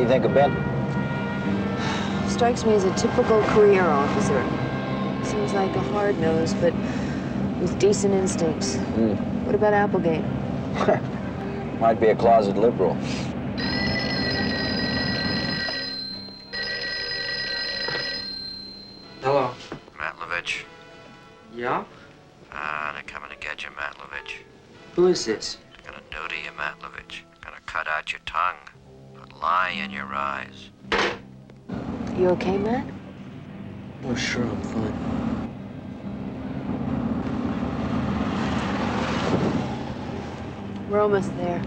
do you think of Ben? Strikes me as a typical career officer. Seems like a hard-nosed, but with decent instincts. What about Applegate? Might be a closet liberal. Hello. Matlovich. Yeah? They're coming to get you, Matlovich. Who is this? They're gonna do to you, Matlovich. Gonna cut out your tongue. Put lie in your eyes. You okay, Matt? Oh, sure, I'm fine. We're almost there.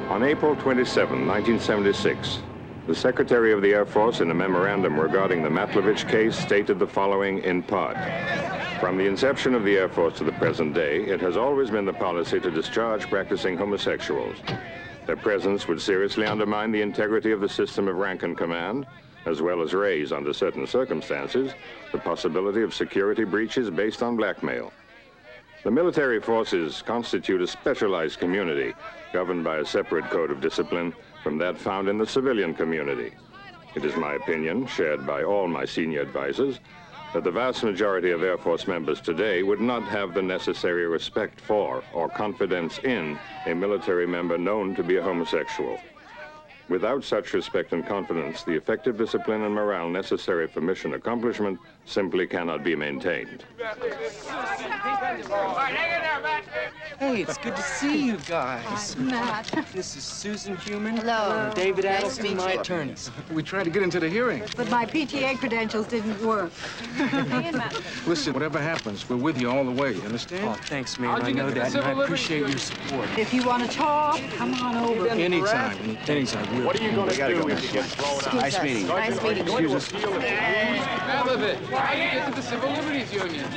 On April 27, 1976, the Secretary of the Air Force, in a memorandum regarding the Matlovich case, stated the following in part. From the inception of the Air Force to the present day, it has always been the policy to discharge practicing homosexuals. Their presence would seriously undermine the integrity of the system of rank and command, as well as raise, under certain circumstances, the possibility of security breaches based on blackmail. The military forces constitute a specialized community governed by a separate code of discipline from that found in the civilian community. It is my opinion, shared by all my senior advisors, that the vast majority of Air Force members today would not have the necessary respect for or confidence in a military member known to be a homosexual. Without such respect and confidence, the effective discipline and morale necessary for mission accomplishment simply cannot be maintained. Hey, it's good to see you guys. Matt. This is Susan Human. Hello. And David Nice to Adelson, meet my you. attorneys. We tried to get into the hearing. But my PTA credentials didn't work. Listen, whatever happens, we're with you all the way, you understand? Oh, thanks, man. I know that, and I appreciate your support. If you want to talk, come on over. Anytime. What are you going to do if you get thrown out? Nice meeting. Nice meeting. Excuse us. Matlovich, how do you get to the Civil Liberties Union?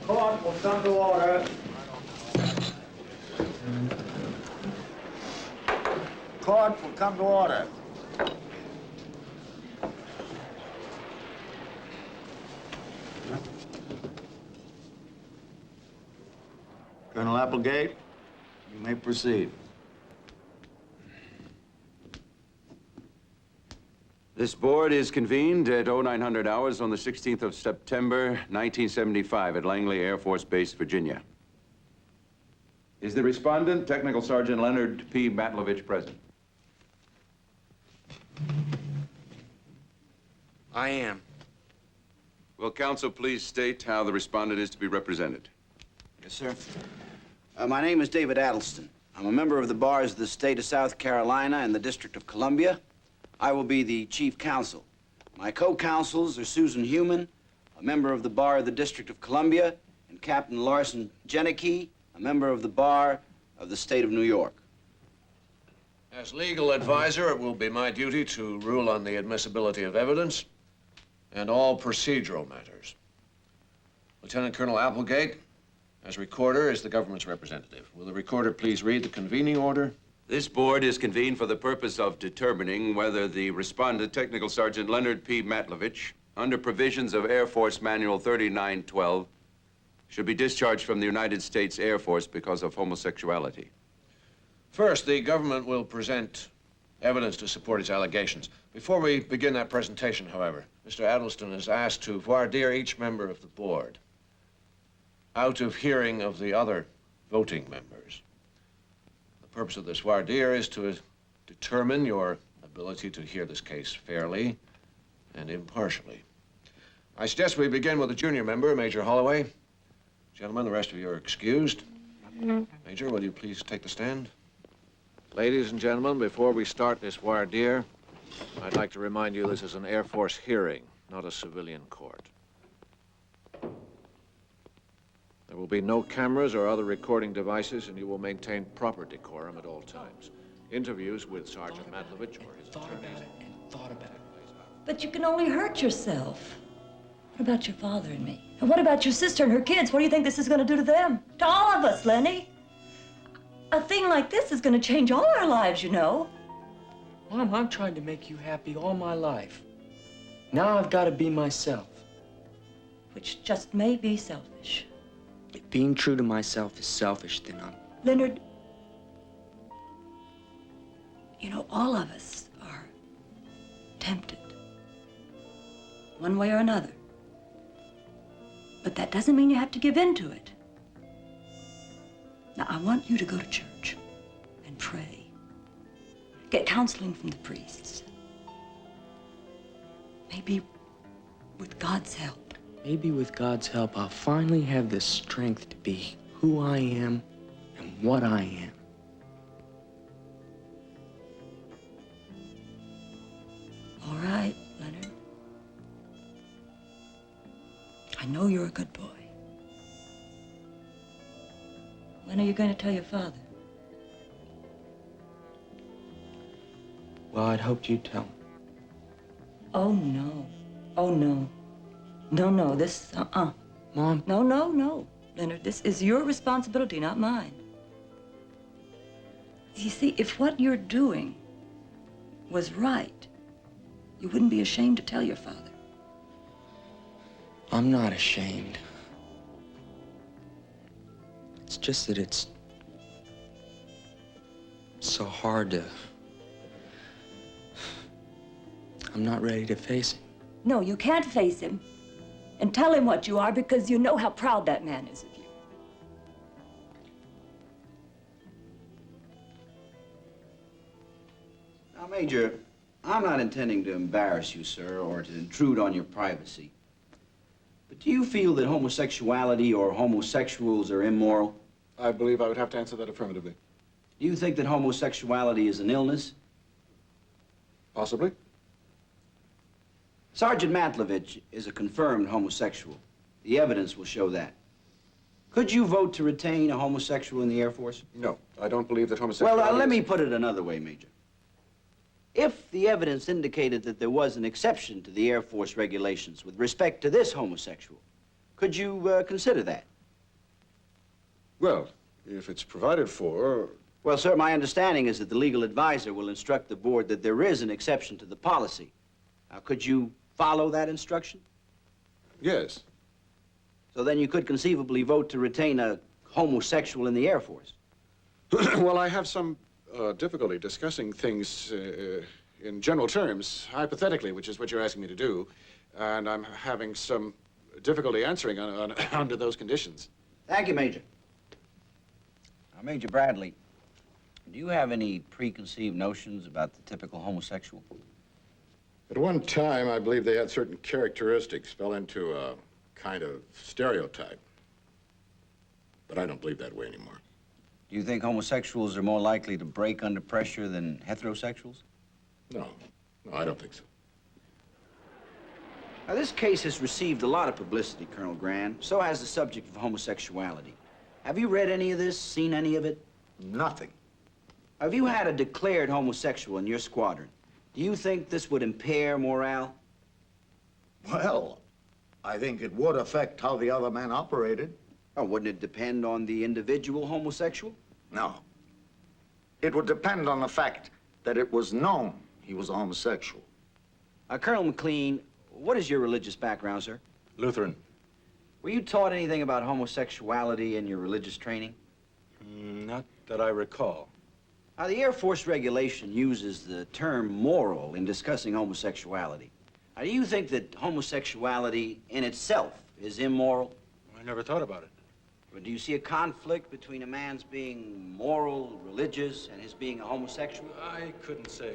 Court will come to order. Court will come to order. Colonel Applegate, you may proceed. This board is convened at 0900 hours on the 16th of September, 1975 at Langley Air Force Base, Virginia. Is the respondent, Technical Sergeant Leonard P. Matlovich, present? I am. Will counsel please state how the respondent is to be represented? Yes, sir. My name is David Adelson. I'm a member of the bars of the state of South Carolina and the District of Columbia. I will be the chief counsel. My co-counsels are Susan Human, a member of the bar of the District of Columbia, and Captain Larson Jenneke, a member of the bar of the state of New York. As legal advisor, it will be my duty to rule on the admissibility of evidence and all procedural matters. Lieutenant Colonel Applegate, as recorder, is the government's representative. Will the recorder please read the convening order This board is convened for the purpose of determining whether the respondent, Technical Sergeant Leonard P. Matlovich, under provisions of Air Force Manual 3912, should be discharged from the United States Air Force because of homosexuality. First, the government will present evidence to support its allegations. Before we begin that presentation, however, Mr. Addleston is asked to voir dire each member of the board out of hearing of the other voting members. The purpose of this voir dire is to determine your ability to hear this case fairly and impartially. I suggest we begin with the junior member, Major Holloway. Gentlemen, the rest of you are excused. Major, will you please take the stand? Ladies and gentlemen, before we start this voir dire, I'd like to remind you this is an Air Force hearing, not a civilian court. There will be no cameras or other recording devices, and you will maintain proper decorum at all times. Interviews with Sergeant Matlovich or his attorneys. But you can only hurt yourself. What about your father and me? And what about your sister and her kids? What do you think this is going to do to them? To all of us, Lenny. A thing like this is going to change all our lives, you know. Mom, I'm trying to make you happy all my life. Now I've got to be myself. Which just may be selfish. If being true to myself is selfish, then I'm... Leonard, you know, all of us are tempted. One way or another. But that doesn't mean you have to give in to it. Now, I want you to go to church and pray. Get counseling from the priests. Maybe with God's help. Maybe with God's help, I'll finally have the strength to be who I am and what I am. All right, Leonard. I know you're a good boy. When are you going to tell your father? Well, I'd hoped you'd tell him. Oh, no. Oh, no. No, this, Mom? No. Leonard, this is your responsibility, not mine. You see, if what you're doing was right, you wouldn't be ashamed to tell your father. I'm not ashamed. It's just that it's so hard to... I'm not ready to face him. No, you can't face him and tell him what you are because you know how proud that man is of you. Now, Major, I'm not intending to embarrass you, sir, or to intrude on your privacy. But do you feel that homosexuality or homosexuals are immoral? I believe I would have to answer that affirmatively. Do you think that homosexuality is an illness? Possibly. Sergeant Matlovich is a confirmed homosexual. The evidence will show that. Could you vote to retain a homosexual in the Air Force? No, I don't believe that homosexuality... Well, let me put it another way, Major. If the evidence indicated that there was an exception to the Air Force regulations with respect to this homosexual, could you consider that? Well, if it's provided for... Well, sir, my understanding is that the legal advisor will instruct the board that there is an exception to the policy. Now, could you follow that instruction? Yes. So then you could conceivably vote to retain a homosexual in the Air Force. Well, I have some difficulty discussing things in general terms, hypothetically, which is what you're asking me to do. And I'm having some difficulty answering under those conditions. Thank you, Major. Now, Major Bradley, do you have any preconceived notions about the typical homosexual? At one time, I believe they had certain characteristics, fell into a kind of stereotype. But I don't believe that way anymore. Do you think homosexuals are more likely to break under pressure than heterosexuals? No, I don't think so. Now, this case has received a lot of publicity, Colonel Grand. So has the subject of homosexuality. Have you read any of this, seen any of it? Nothing. Have you had a declared homosexual in your squadron? Do you think this would impair morale? Well, I think it would affect how the other men operated. Oh, wouldn't it depend on the individual homosexual? No. It would depend on the fact that it was known he was a homosexual. Colonel McLean, what is your religious background, sir? Lutheran. Were you taught anything about homosexuality in your religious training? Not that I recall. Now, the Air Force regulation uses the term moral in discussing homosexuality. Now, do you think that homosexuality in itself is immoral? I never thought about it. Or do you see a conflict between a man's being moral, religious, and his being a homosexual? I couldn't say.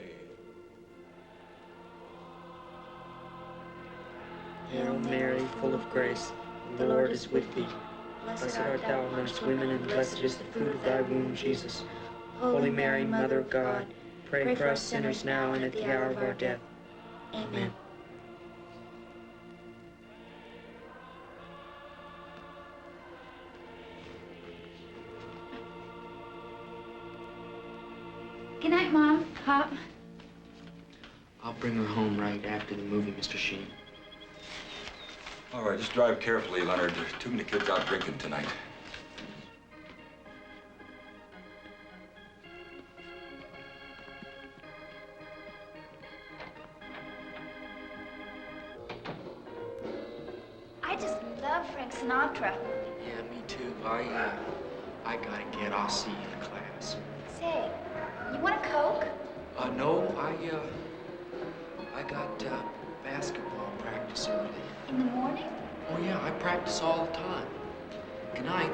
Hail Mary, full of grace, the Lord is with thee. Blessed art thou amongst women, and blessed is the fruit of thy womb, Jesus. Holy Mary, Mother of God, pray for us sinners now and at the hour of our death. Amen. Good night, Mom. Pop. I'll bring her home right after the movie, Mr. Sheen. All right, just drive carefully, Leonard. There's too many kids out drinking tonight. I just love Frank Sinatra. Yeah, me too. I gotta get. I'll see you in class. Say, you want a Coke? No, I got basketball practice early. In the morning? Oh, yeah, I practice all the time. Good night.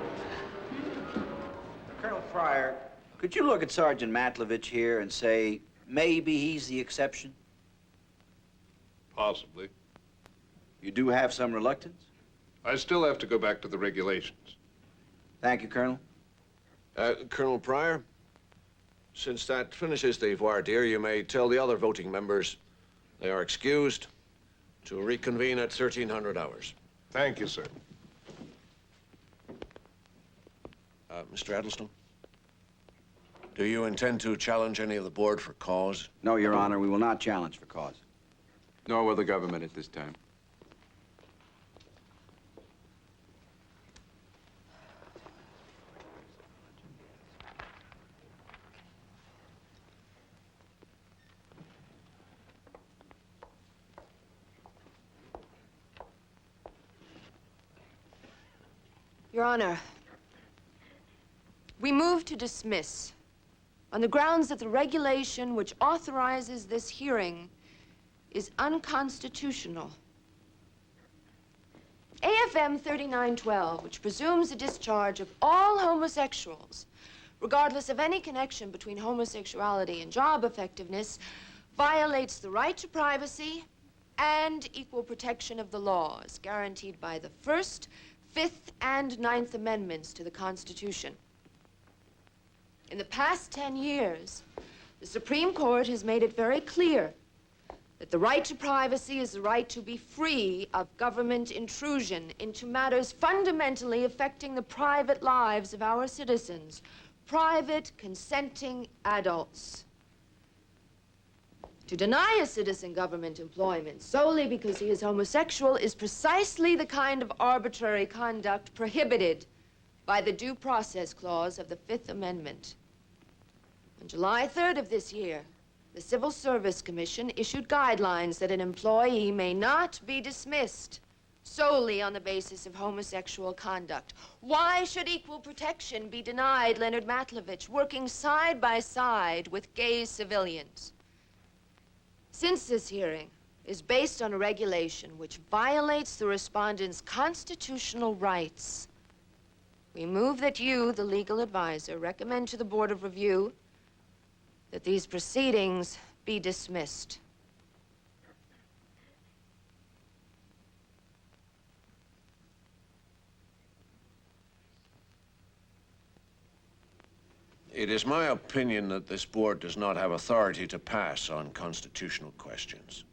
Colonel Fryer, could you look at Sergeant Matlovich here and say, maybe he's the exception? Possibly. You do have some reluctance? I still have to go back to the regulations. Thank you, Colonel. Colonel Pryor, since that finishes the voir dire, you may tell the other voting members they are excused to reconvene at 1300 hours. Thank you, sir. Mr. Addleston, do you intend to challenge any of the board for cause? No, Your Honor, we will not challenge for cause. Nor will the government at this time. Your Honor, we move to dismiss on the grounds that the regulation which authorizes this hearing is unconstitutional. AFM 3912, which presumes the discharge of all homosexuals, regardless of any connection between homosexuality and job effectiveness, violates the right to privacy and equal protection of the laws guaranteed by the First, Fifth, and Ninth Amendments to the Constitution. In the past 10 years, the Supreme Court has made it very clear that the right to privacy is the right to be free of government intrusion into matters fundamentally affecting the private lives of our citizens, private, consenting adults. To deny a citizen government employment solely because he is homosexual is precisely the kind of arbitrary conduct prohibited by the Due Process Clause of the Fifth Amendment. On July 3rd of this year, the Civil Service Commission issued guidelines that an employee may not be dismissed solely on the basis of homosexual conduct. Why should equal protection be denied Leonard Matlovich, working side by side with gay civilians? Since this hearing is based on a regulation which violates the respondent's constitutional rights, we move that you, the legal advisor, recommend to the Board of Review that these proceedings be dismissed. It is my opinion that this board does not have authority to pass on constitutional questions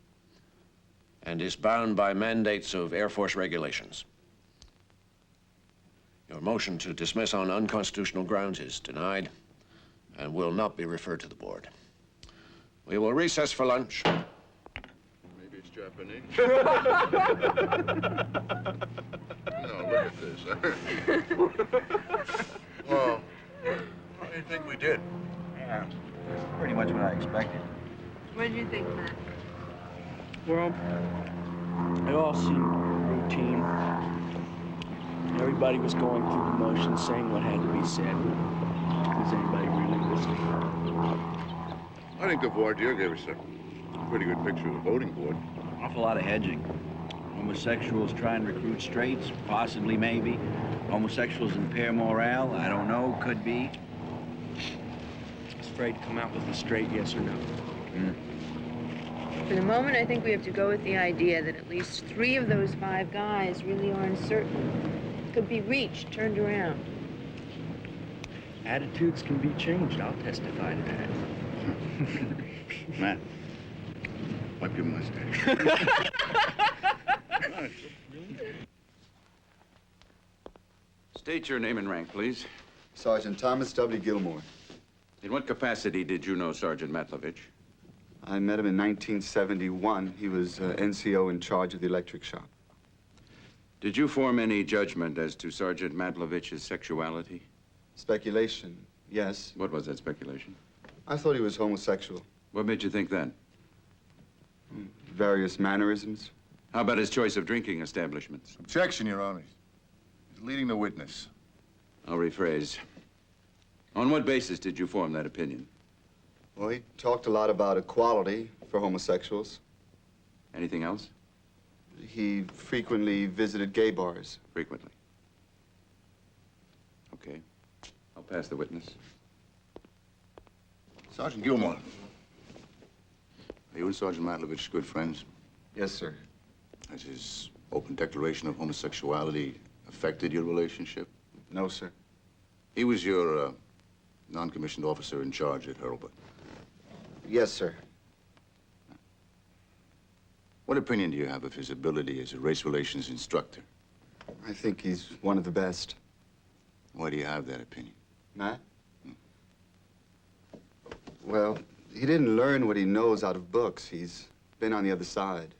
and is bound by mandates of Air Force regulations. Your motion to dismiss on unconstitutional grounds is denied and will not be referred to the board. We will recess for lunch. Maybe it's Japanese. No, look at this. Well, what do you think we did? Pretty much what I expected. What did you think, Matt? Well, it all seemed routine. Everybody was going through the motions, saying what had to be said. Was anybody really listening? I think the voir dire gave us a pretty good picture of the voting board. Awful lot of hedging. Homosexuals try and recruit straights, possibly, maybe. Homosexuals impair morale, I don't know, could be. I was afraid to come out with a straight yes or no. For the moment, I think we have to go with the idea that at least 3 of those 5 guys really are uncertain. Could be reached, turned around. Attitudes can be changed. I'll testify to that. Matt, wipe your mustache. State your name and rank, please. Sergeant Thomas W. Gilmore. In what capacity did you know Sergeant Matlovich? I met him in 1971. He was NCO in charge of the electric shop. Did you form any judgment as to Sergeant Matlovich's sexuality? Speculation, yes. What was that speculation? I thought he was homosexual. What made you think that? Various mannerisms. How about his choice of drinking establishments? Objection, Your Honor. He's leading the witness. I'll rephrase. On what basis did you form that opinion? Well, he talked a lot about equality for homosexuals. Anything else? He frequently visited gay bars. Frequently. Okay. I'll pass the witness. Sergeant Gilmore. Are you and Sergeant Matlovich good friends? Yes, sir. Has his open declaration of homosexuality affected your relationship? No, sir. He was your non-commissioned officer in charge at Hurlbut. Yes, sir. What opinion do you have of his ability as a race relations instructor? I think he's one of the best. Why do you have that opinion? Matt? Well, he didn't learn what he knows out of books. He's been on the other side.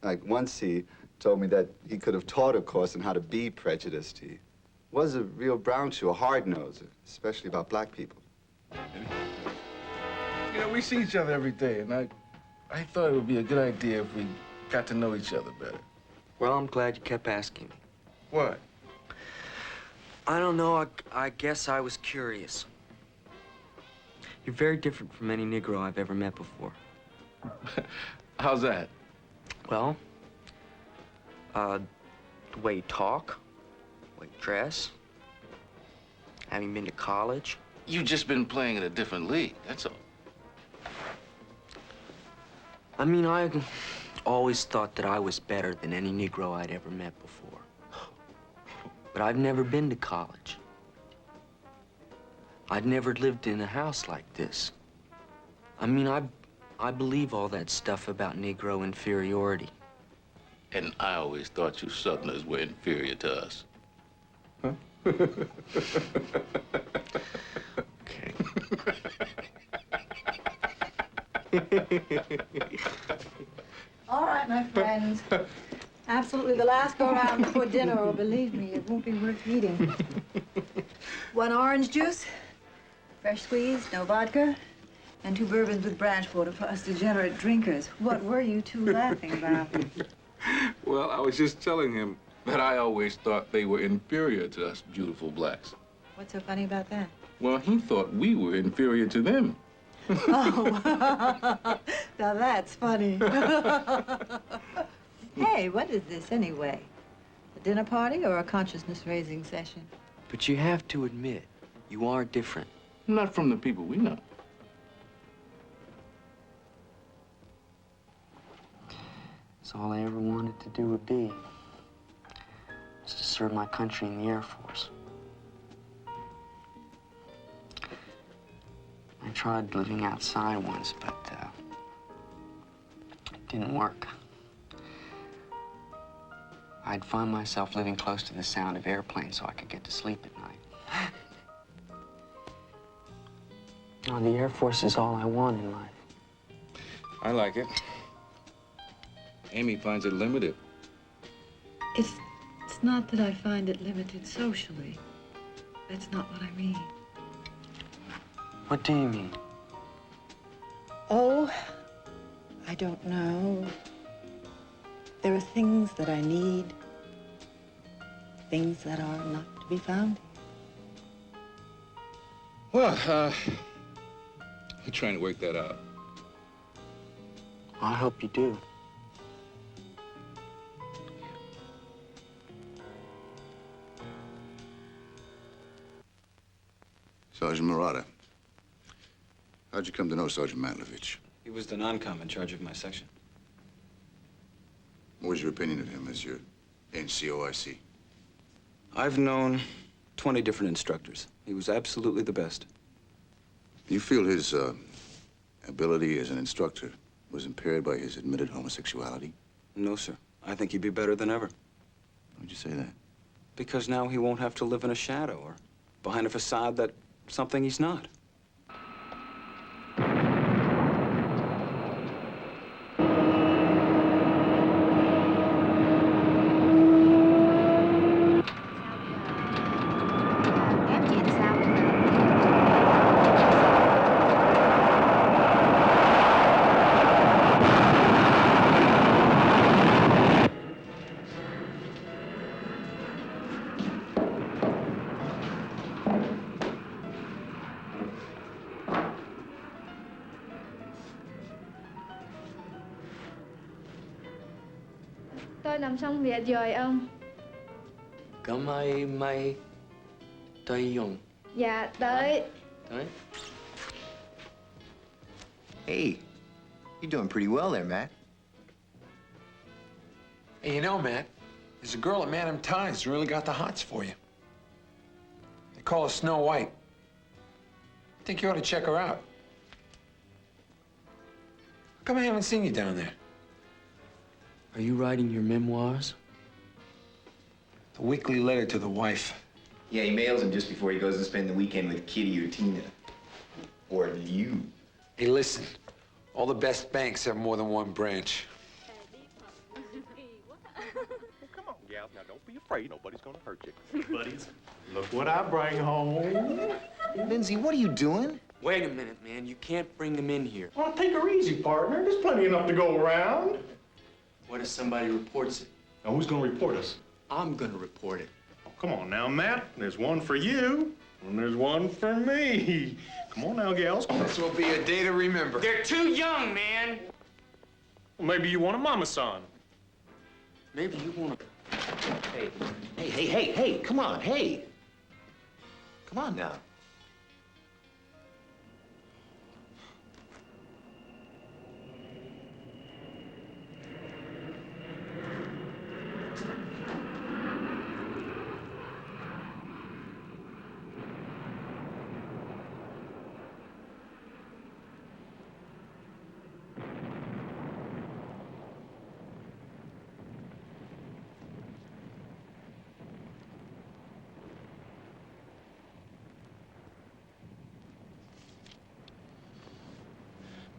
Like once he told me that he could have taught a course on how to be prejudiced. He was a real brown shoe, a hard-noser, especially about black people. You know, we see each other every day, and I thought it would be a good idea if we got to know each other better. Well, I'm glad you kept asking me. What? I don't know. I guess I was curious. You're very different from any Negro I've ever met before. How's that? Well, the way you talk, the way you dress, having been to college. You've just been playing in a different league, that's all. I mean, I always thought that I was better than any Negro I'd ever met before. But I've never been to college. I'd never lived in a house like this. I mean, I believe all that stuff about Negro inferiority. And I always thought you Southerners were inferior to us. Huh? Okay. All right, my friends. Absolutely the last go-around before dinner, or believe me, it won't be worth eating. 1 orange juice, fresh squeezed, no vodka, and 2 bourbons with branch water for us degenerate drinkers. What were you two laughing about? Well, I was just telling him that I always thought they were inferior to us beautiful blacks. What's so funny about that? Well, he thought we were inferior to them. Oh, now that's funny. Hey, what is this anyway? A dinner party or a consciousness-raising session? But you have to admit, you are different. Not from the people we know. It's all I ever wanted to do would be. Was to serve my country in the Air Force. I tried living outside once, but it didn't work. I'd find myself living close to the sound of airplanes so I could get to sleep at night. Oh, the Air Force is all I want in life. I like it. Amy finds it limited. It's not that I find it limited socially. That's not what I mean. What do you mean? Oh, I don't know. There are things that I need, things that are not to be found. Well, we're trying to work that out. I hope you do. Sergeant Murata, how'd you come to know Sergeant Matlovich? He was the non-com in charge of my section. What was your opinion of him as your NCOIC? I've known 20 different instructors. He was absolutely the best. Do you feel his ability as an instructor was impaired by his admitted homosexuality? No, sir. I think he'd be better than ever. Why'd you say that? Because now he won't have to live in a shadow or behind a facade that's something he's not. Tôi làm xong việc rồi ông. Cảm ơn mày tới dùng. Dạ, tới. Tới. Hey, you're doing pretty well there, Matt. Hey, you know, Matt, there's a girl at Madame Ty's who really got the hots for you. They call her Snow White. I think you ought to check her out. How come I haven't seen you down there? Are you writing your memoirs? The weekly letter to the wife. Yeah, he mails them just before he goes to spend the weekend with Kitty or Tina. Or you. Hey, listen. All the best banks have more than one branch. Come on, gals. Now, don't be afraid. Nobody's gonna hurt you. Buddies, look what I bring home. Lindsay, what are you doing? Wait a minute, man. You can't bring them in here. Oh, take her easy, partner. There's plenty enough to go around. What if somebody reports it? Now, who's gonna report us? I'm gonna report it. Oh, come on now, Matt. There's one for you, and there's one for me. Come on now, gals. This will be a day to remember. They're too young, man. Well, maybe you want a mama-san. Maybe you want to... Hey, come on, hey. Come on now.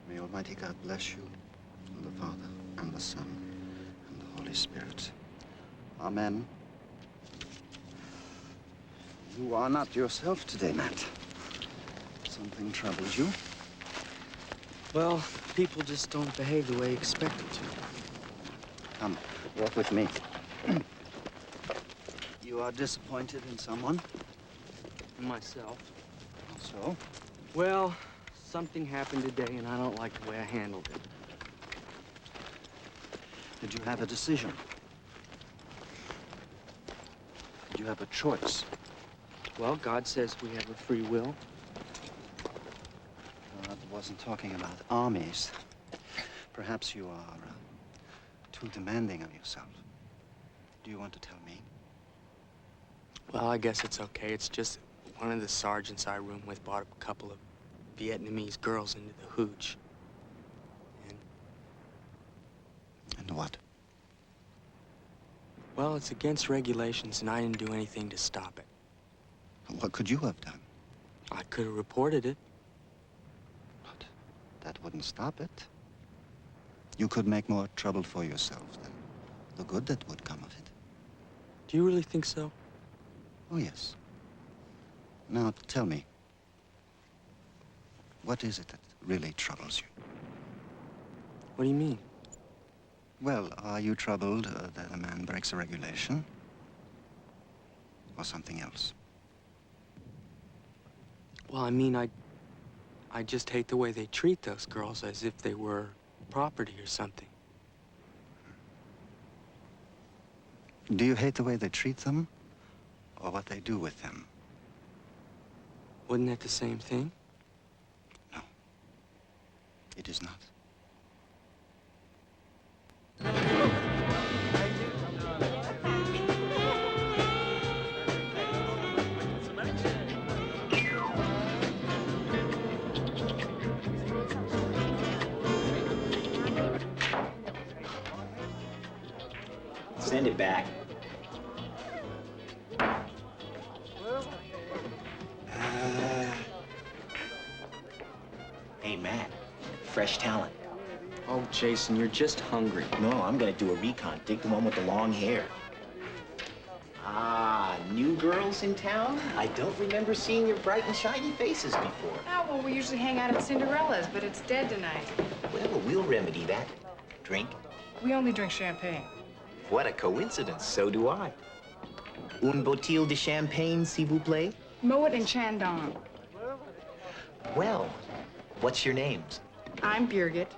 May Almighty God bless you, and the Father, and the Son, and the Holy Spirit. Amen. You are not yourself today, Matt. Something troubles you. Well, people just don't behave the way you expect them to. Come, walk with me. You are disappointed in someone? Myself. So? Well, something happened today, and I don't like the way I handled it. Did you have a decision? Did you have a choice? Well, God says we have a free will. God wasn't talking about armies. Perhaps you are too demanding of yourself. Do you want to tell me? Well, I guess it's okay. It's just one of the sergeants I room with brought a couple of Vietnamese girls into the hooch. And what? Well, it's against regulations, and I didn't do anything to stop it. What could you have done? I could have reported it. But that wouldn't stop it. You could make more trouble for yourself than the good that would come of it. Do you really think so? Oh, yes. Now, tell me. What is it that really troubles you? What do you mean? Well, are you troubled that a man breaks a regulation? Or something else? Well, I mean, I just hate the way they treat those girls as if they were property or something. Do you hate the way they treat them? Or what they do with them? Wasn't that the same thing? No. It is not. Send it back. Hey, Matt. Fresh talent. Oh, Jason, you're just hungry. No, I'm gonna do a recon. Dig the one with the long hair. Ah, new girls in town? I don't remember seeing your bright and shiny faces before. Oh, well, we usually hang out at Cinderella's, but it's dead tonight. Well, we'll remedy that. Drink? We only drink champagne. What a coincidence. So do I. Une bouteille de champagne, s'il vous plaît? Moet and Chandon. Well, what's your names? I'm Birgit.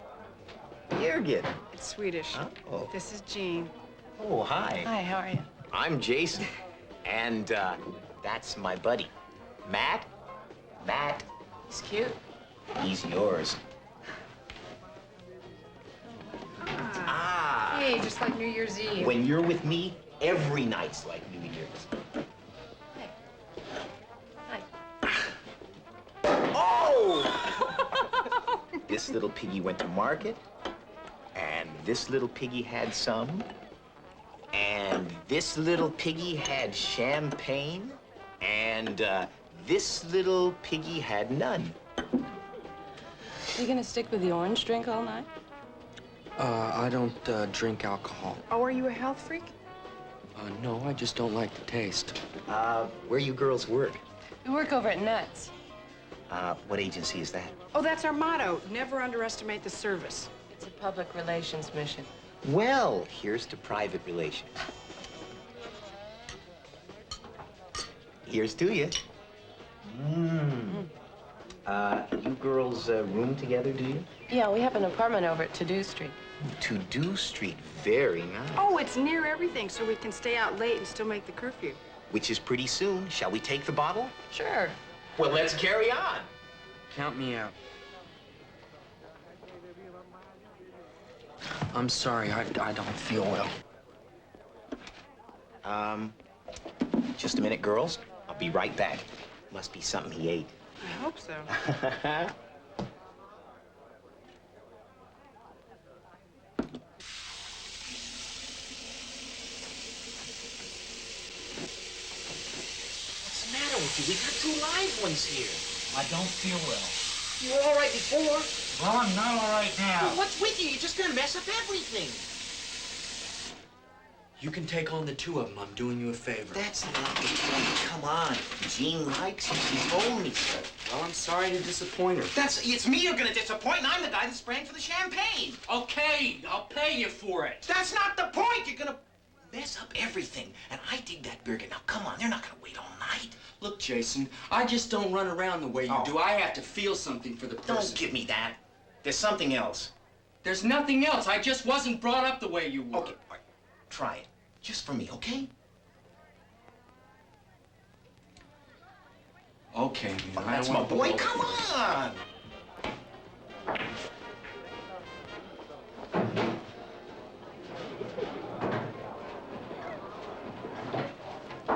Birgit. It's Swedish. Oh. This is Jean. Oh, hi. Hi, how are you? I'm Jason. And, that's my buddy. Matt? Matt. He's cute. He's yours. Ah. Hey, just like New Year's Eve. When you're with me, every night's like New Year's. Oh! This little piggy went to market, and this little piggy had some, and this little piggy had champagne, and this little piggy had none. You gonna stick with the orange drink all night? I don't drink alcohol. Oh, are you a health freak? No, I just don't like the taste. Where you girls work? We work over at Nuts. What agency is that? Oh, that's our motto. Never underestimate the service. It's a public relations mission. Well, here's to private relations. Here's to you. You girls room together, do you? Yeah, we have an apartment over at To-Do Street. To-Do Street, very nice. Oh, it's near everything, so we can stay out late and still make the curfew. Which is pretty soon. Shall we take the bottle? Sure. Well, let's carry on. Count me out. I'm sorry, I don't feel well. Just a minute, girls. I'll be right back. Must be something he ate. I hope so. What's the matter with you? We got two live ones here. I don't feel well. You were all right before. Well, I'm not all right now. Well, what's with you? You're just gonna mess up everything. You can take on the two of them. I'm doing you a favor. That's not the point. Come on. Jean likes you. She told me so. Well, I'm sorry to disappoint her. It's me you're gonna disappoint, and I'm the guy that's spraying for the champagne. Okay, I'll pay you for it. That's not the point. You're gonna mess up everything. And I dig that burger. Now, come on. They're not gonna wait all night. Look, Jason, I just don't run around the way you do. I have to feel something for the person. Don't give me that. There's something else. There's nothing else. I just wasn't brought up the way you were. Okay, all right. Try it. Just for me, okay? Okay, man. Oh, that's my boy. Come on.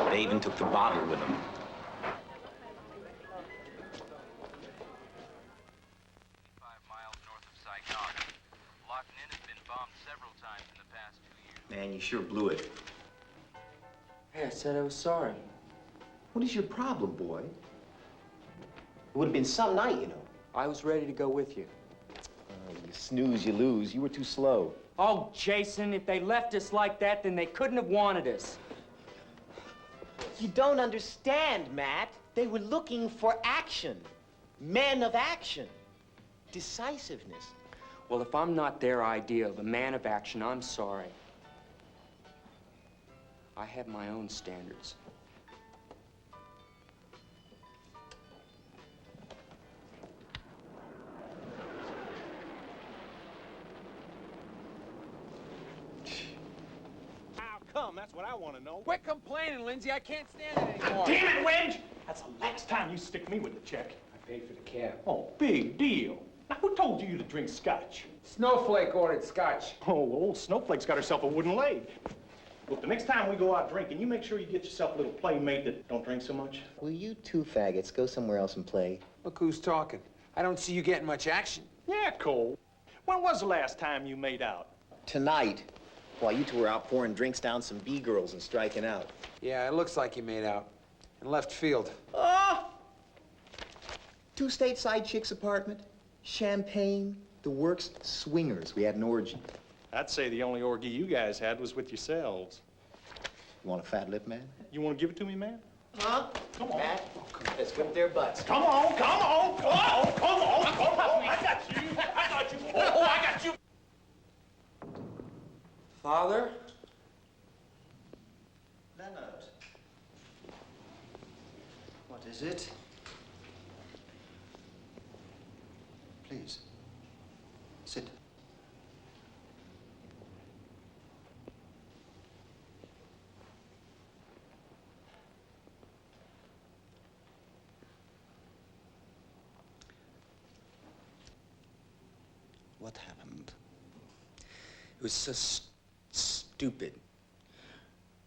They even took the bottle with them. Man, you sure blew it. Hey, I said I was sorry. What is your problem, boy? It would have been some night, you know. I was ready to go with you. You snooze, you lose. You were too slow. Oh, Jason, if they left us like that, then they couldn't have wanted us. You don't understand, Matt. They were looking for action. Men of action. Decisiveness. Well, if I'm not their idea of a man of action, I'm sorry. I have my own standards. Come, that's what I want to know. Quit complaining, Lindsay. I can't stand it anymore. Damn it, Wedge! That's the last time you stick me with the check. I paid for the cab. Oh, big deal. Now, who told you to drink scotch? Snowflake ordered scotch. Oh, well, old Snowflake's got herself a wooden leg. Look, the next time we go out drinking, you make sure you get yourself a little playmate that don't drink so much. Will you two faggots go somewhere else and play? Look who's talking. I don't see you getting much action. Yeah, Cole. When was the last time you made out? Tonight, while you two were out pouring drinks down some B-girls and striking out. Yeah, it looks like you made out. In left field. Oh! 2 stateside chicks apartment, champagne, the works, swingers. We had an orgy. I'd say the only orgy you guys had was with yourselves. You want a fat lip, man? You want to give it to me, man? Huh? Come on. Matt, let's whip their butts. Come on, come on, come on, come on, come on. I got you. I got you. Oh, I got you. Father? Leonard. What is it? Please, sit. What happened? It was so stupid.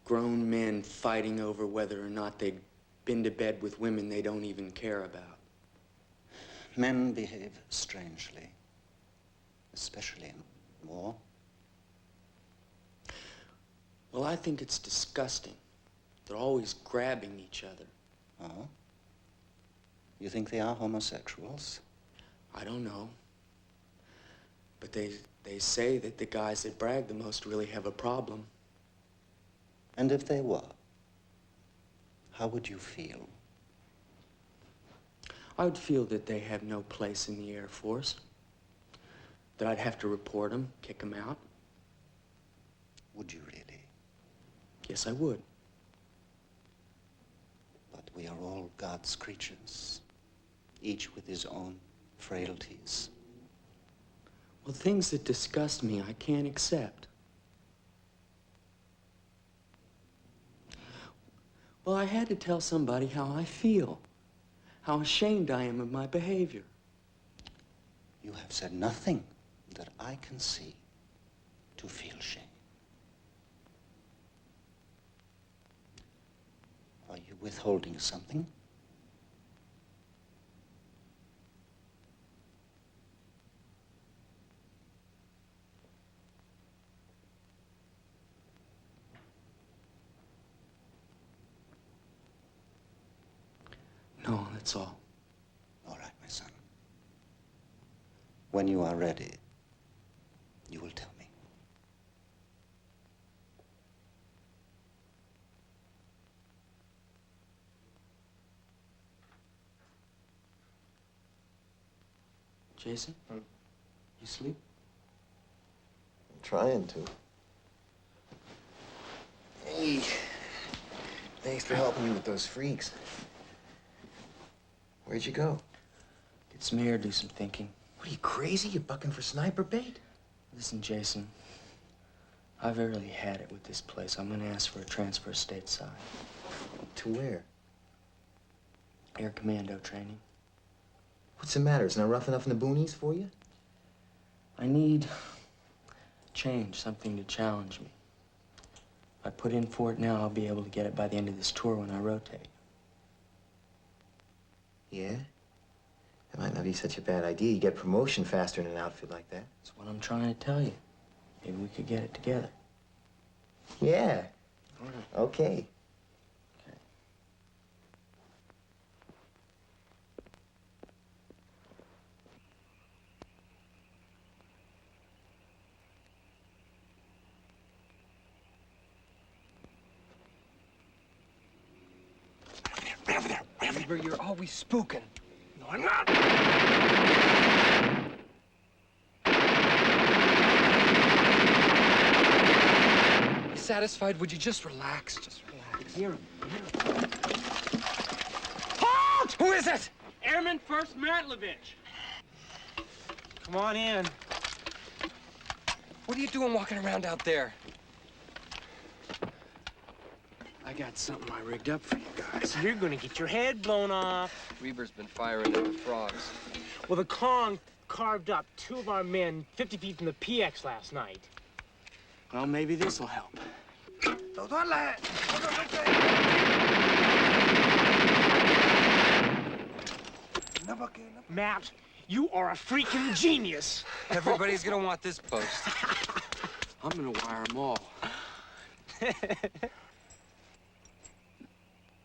Grown men fighting over whether or not they'd been to bed with women they don't even care about. Men behave strangely, especially in war. Well, I think it's disgusting. They're always grabbing each other. Oh? You think they are homosexuals? I don't know. But they say that the guys that brag the most really have a problem. And if they were, how would you feel? I would feel that they have no place in the Air Force. That I'd have to report them, kick them out. Would you really? Yes, I would. But we are all God's creatures, each with his own frailties. Well, things that disgust me, I can't accept. Well, I had to tell somebody how I feel, how ashamed I am of my behavior. You have said nothing that I can see to feel shame. Are you withholding something? No, that's all. All right, my son. When you are ready, you will tell me. Jason? You sleep? I'm trying to. Hey, thanks for helping me with those freaks. Where'd you go? Get some air, do some thinking. What, are you crazy? You bucking for sniper bait? Listen, Jason, I've really had it with this place. I'm gonna ask for a transfer stateside. To where? Air Commando training. What's the matter? Isn't it rough enough in the boonies for you? I need change, something to challenge me. If I put in for it now, I'll be able to get it by the end of this tour when I rotate. Yeah? That might not be such a bad idea. You get promotion faster in an outfit like that. That's what I'm trying to tell you. Maybe we could get it together. Yeah. All right. Okay. Weaver, you're always spooking. No, I'm not. satisfied? Would you just relax? Just relax. Here. Halt! Who is it? Airman First Matlovich. Come on in. What are you doing walking around out there? I got something I rigged up for you guys. You're gonna get your head blown off. Weaver's been firing at the frogs. Well, the Kong carved up 2 of our men 50 feet from the PX last night. Well, maybe this'll help. Matt, you are a freaking genius. Everybody's gonna want this post. I'm gonna wire them all.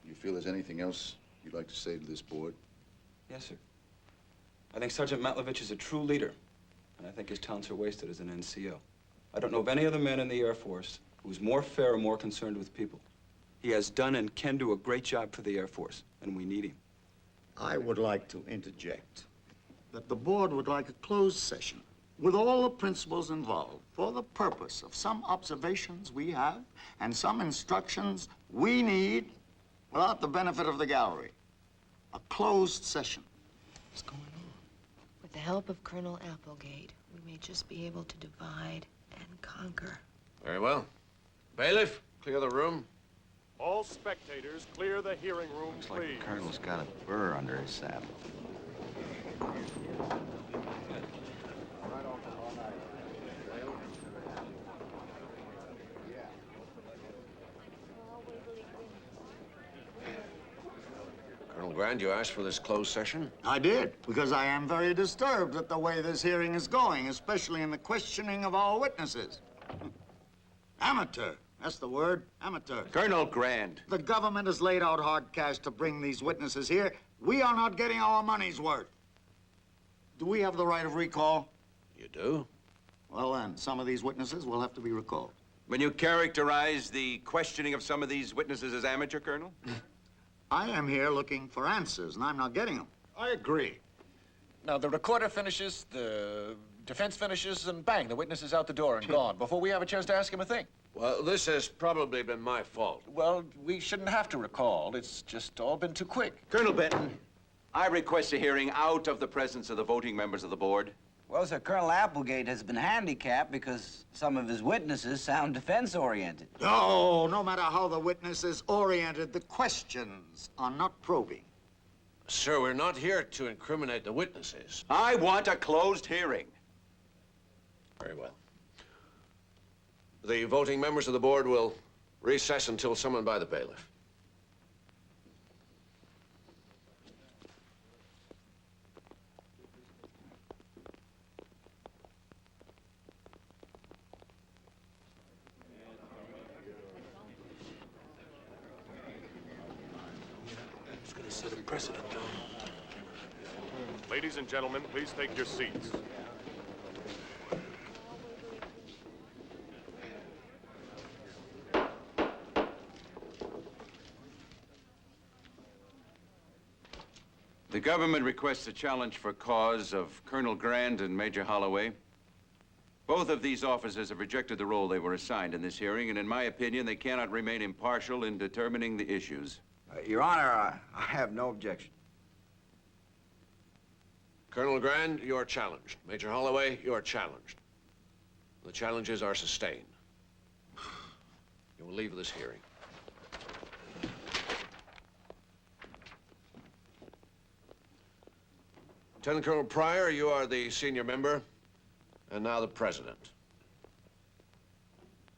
You feel there's anything else you'd like to say to this board? Yes, sir. I think Sergeant Matlovich is a true leader, and I think his talents are wasted as an NCO. I don't know of any other man in the Air Force who's more fair or more concerned with people. He has done and can do a great job for the Air Force, and we need him. I would like to interject that the board would like a closed session with all the principals involved for the purpose of some observations we have and some instructions we need without the benefit of the gallery. A closed session. What's going on? With the help of Colonel Applegate, we may just be able to divide and conquer. Very well. Bailiff, clear the room. All spectators, clear the hearing room, Looks please. like the colonel's got a burr under his saddle. Colonel Grant, you asked for this closed session? I did, because I am very disturbed at the way this hearing is going, especially in the questioning of our witnesses. Amateur. That's the word, amateur. Colonel Grant. The government has laid out hard cash to bring these witnesses here. We are not getting our money's worth. Do we have the right of recall? You do? Well, then, some of these witnesses will have to be recalled. When you characterize the questioning of some of these witnesses as amateur, Colonel? I am here looking for answers, and I'm not getting them. I agree. Now, the recorder finishes, the defense finishes, and bang, the witness is out the door and gone before we have a chance to ask him a thing. Well, this has probably been my fault. Well, we shouldn't have to recall. It's just all been too quick. Colonel Benton, I request a hearing out of the presence of the voting members of the board. Well, sir, Colonel Applegate has been handicapped because some of his witnesses sound defense-oriented. No matter how the witness is oriented, the questions are not probing. Sir, we're not here to incriminate the witnesses. I want a closed hearing. Very well. The voting members of the board will recess until summoned by the bailiff. It's gonna set a precedent, though. Ladies and gentlemen, please take your seats. The government requests a challenge for cause of Colonel Grant and Major Holloway. Both of these officers have rejected the role they were assigned in this hearing, and in my opinion, they cannot remain impartial in determining the issues. Your Honor, I have no objection. Colonel Grant, you're challenged. Major Holloway, you're challenged. The challenges are sustained. You will leave this hearing. Lieutenant Colonel Pryor, you are the senior member, and now the president.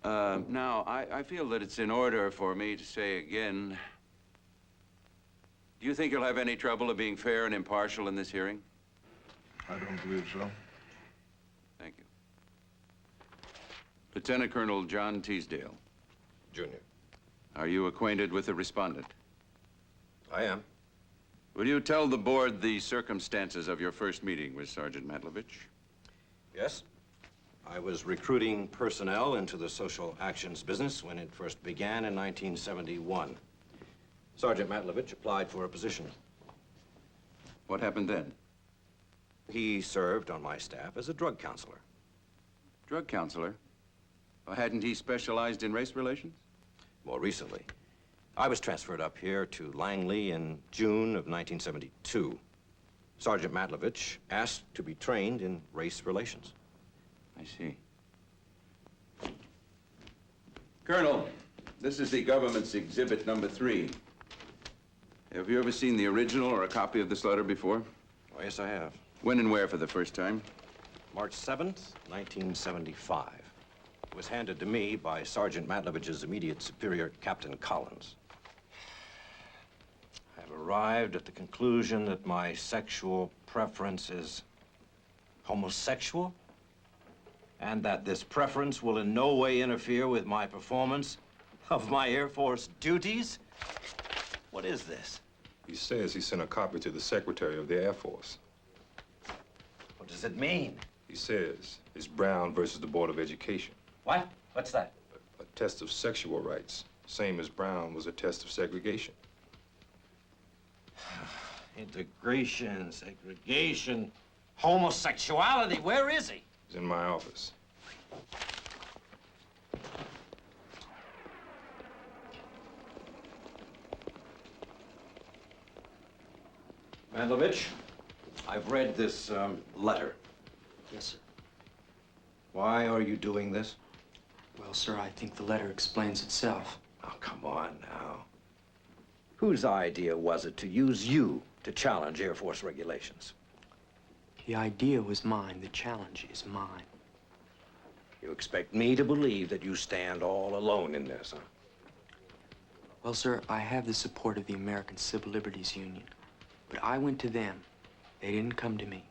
Now, I feel that it's in order for me to say again, do you think you'll have any trouble of being fair and impartial in this hearing? I don't believe so. Thank you. Lieutenant Colonel John Teasdale. Junior. Are you acquainted with the respondent? I am. Will you tell the board the circumstances of your first meeting with Sergeant Matlovich? Yes. I was recruiting personnel into the social actions business when it first began in 1971. Sergeant Matlovich applied for a position. What happened then? He served on my staff as a drug counselor. Drug counselor? Or hadn't he specialized in race relations? More recently. I was transferred up here to Langley in June of 1972. Sergeant Matlovich asked to be trained in race relations. I see. Colonel, this is the government's exhibit number 3. Have you ever seen the original or a copy of this letter before? Oh, yes, I have. When and where for the first time? March 7th, 1975. It was handed to me by Sergeant Matlovich's immediate superior, Captain Collins. I've arrived at the conclusion that my sexual preference is homosexual, and that this preference will in no way interfere with my performance of my Air Force duties. What is this? He says he sent a copy to the Secretary of the Air Force. What does it mean? He says it's Brown versus the Board of Education. What? What's that? A test of sexual rights, same as Brown was a test of segregation. Integration, segregation, homosexuality. Where is he? He's in my office. Matlovich, I've read this letter. Yes, sir. Why are you doing this? Well, sir, I think the letter explains itself. Oh, come on now. Whose idea was it to use you to challenge Air Force regulations? The idea was mine. The challenge is mine. You expect me to believe that you stand all alone in this, huh? Well, sir, I have the support of the American Civil Liberties Union. But I went to them. They didn't come to me.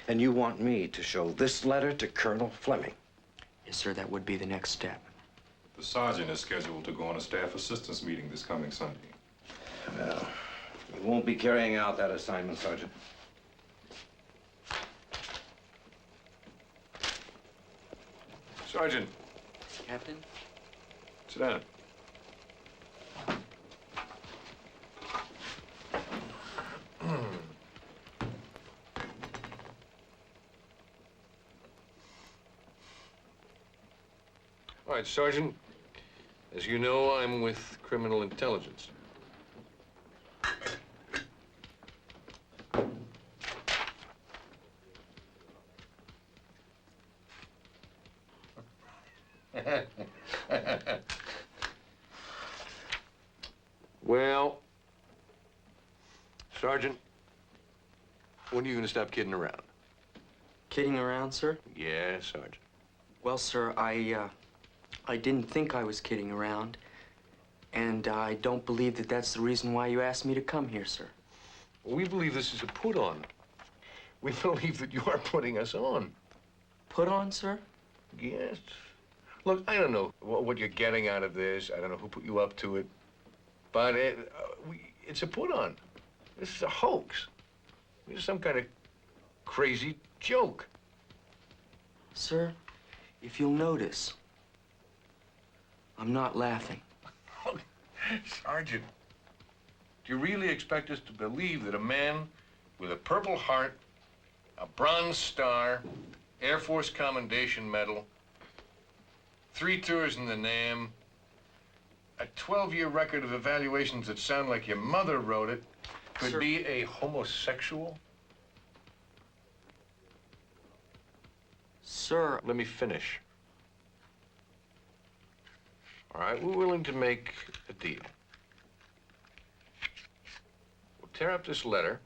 And you want me to show this letter to Colonel Fleming? Yes, sir, that would be the next step. The sergeant is scheduled to go on a staff assistance meeting this coming Sunday. Well, you won't be carrying out that assignment, Sergeant. Sergeant. Captain? Sit down. All right, Sergeant. As you know, I'm with Criminal Intelligence. Well, Sergeant, when are you going to stop kidding around? Kidding around, sir? Yes, Sergeant. Well, sir, I didn't think I was kidding around. And I don't believe that that's the reason why you asked me to come here, sir. We believe this is a put-on. We believe that you are putting us on. Put on, sir? Yes. Look, I don't know what you're getting out of this. I don't know who put you up to it. But it's a put-on. This is a hoax. This is some kind of crazy joke. Sir, if you'll notice, I'm not laughing. Sergeant, do you really expect us to believe that a man with a Purple Heart, a Bronze Star, Air Force Commendation Medal, 3 tours in the NAM, a 12-year record of evaluations that sound like your mother wrote it, could be a homosexual? Sir... Let me finish. All right, we're willing to make a deal. We'll tear up this letter,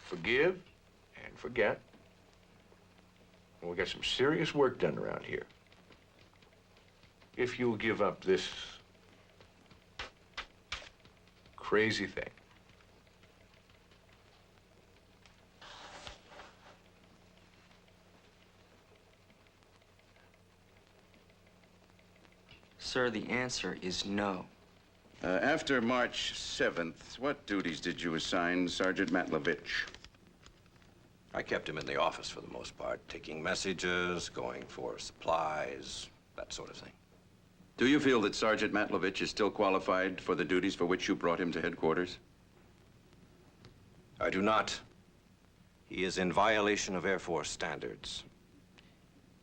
forgive and forget, and we'll get some serious work done around here. If you'll give up this crazy thing. Sir, the answer is no. After March 7th, what duties did you assign Sergeant Matlovich? I kept him in the office for the most part, taking messages, going for supplies, that sort of thing. Do you feel that Sergeant Matlovich is still qualified for the duties for which you brought him to headquarters? I do not. He is in violation of Air Force standards.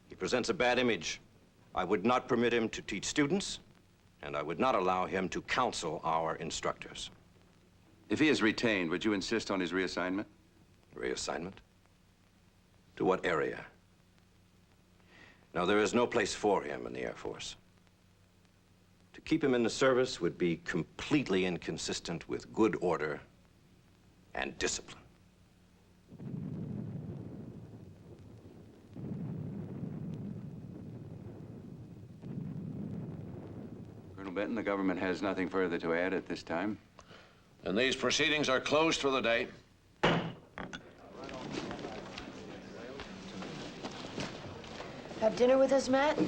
He presents a bad image. I would not permit him to teach students, and I would not allow him to counsel our instructors. If he is retained, would you insist on his reassignment? Reassignment? To what area? No, there is no place for him in the Air Force. To keep him in the service would be completely inconsistent with good order and discipline. Colonel Benton, the government has nothing further to add at this time. And these proceedings are closed for the day. Have dinner with us, Matt?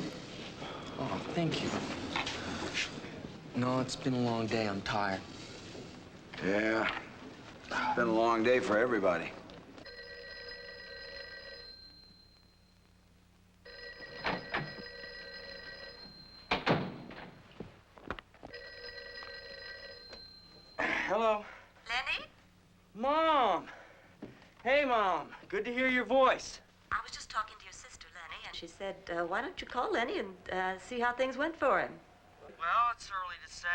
Oh, thank you. No, it's been a long day. I'm tired. Yeah, it's been a long day for everybody. Hello. Lenny? Mom! Hey, Mom. Good to hear your voice. I was just talking to your sister, Lenny, and she said, why don't you call Lenny and see how things went for him? Well, it's early to say.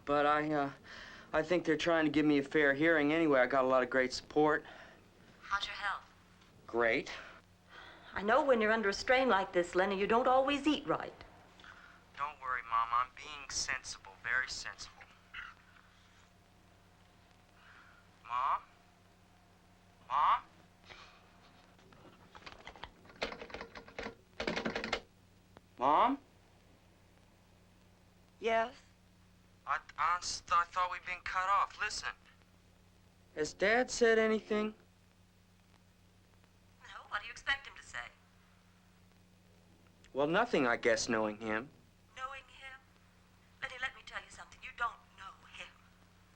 But I think they're trying to give me a fair hearing anyway. I got a lot of great support. How's your health? Great. I know when you're under a strain like this, Lenny, you don't always eat right. Don't worry, Mom. I'm being sensible, very sensible. Mom? Mom? Mom? Yes? I thought we'd been cut off. Listen. Has Dad said anything? No, what do you expect him to say? Well, nothing, I guess, knowing him. Knowing him? Lenny, let me tell you something. You don't know him.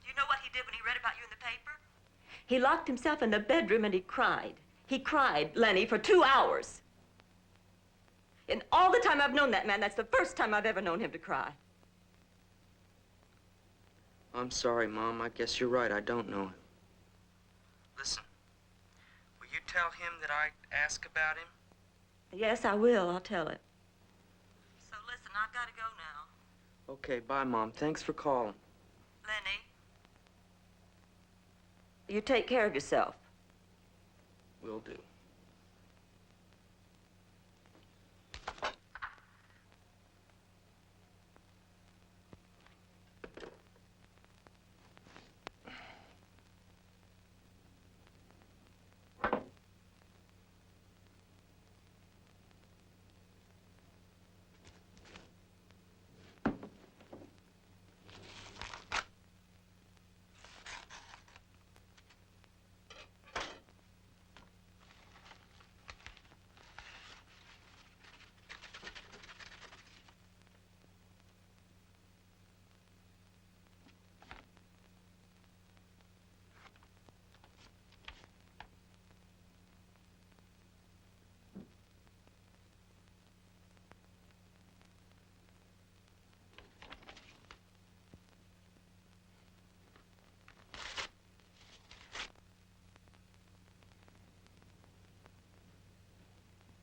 Do you know what he did when he read about you in the paper? He locked himself in the bedroom and he cried. He cried, Lenny, for 2 hours. In all the time I've known that man, that's the first time I've ever known him to cry. I'm sorry, Mom. I guess you're right. I don't know him. Listen, will you tell him that I asked about him? Yes, I will. I'll tell it. So listen, I've got to go now. Okay, bye, Mom. Thanks for calling. Lenny, you take care of yourself. Will do.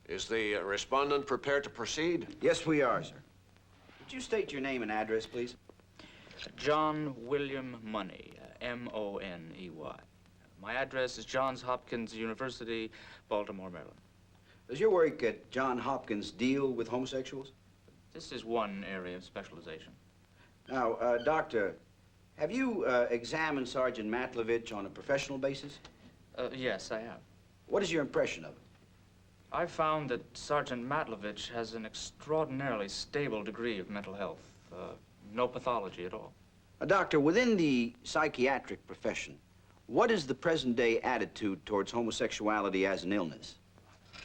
Is the respondent prepared to proceed? Yes, we are, sir. Would you state your name and address, please? John William Money, M-O-N-E-Y. My address is Johns Hopkins University, Baltimore, Maryland. Does your work at Johns Hopkins deal with homosexuals? This is one area of specialization. Now, Doctor, have you examined Sergeant Matlovich on a professional basis? Yes, I have. What is your impression of him? I've found that Sergeant Matlovich has an extraordinarily stable degree of mental health. No pathology at all. Doctor, within the psychiatric profession, what is the present-day attitude towards homosexuality as an illness?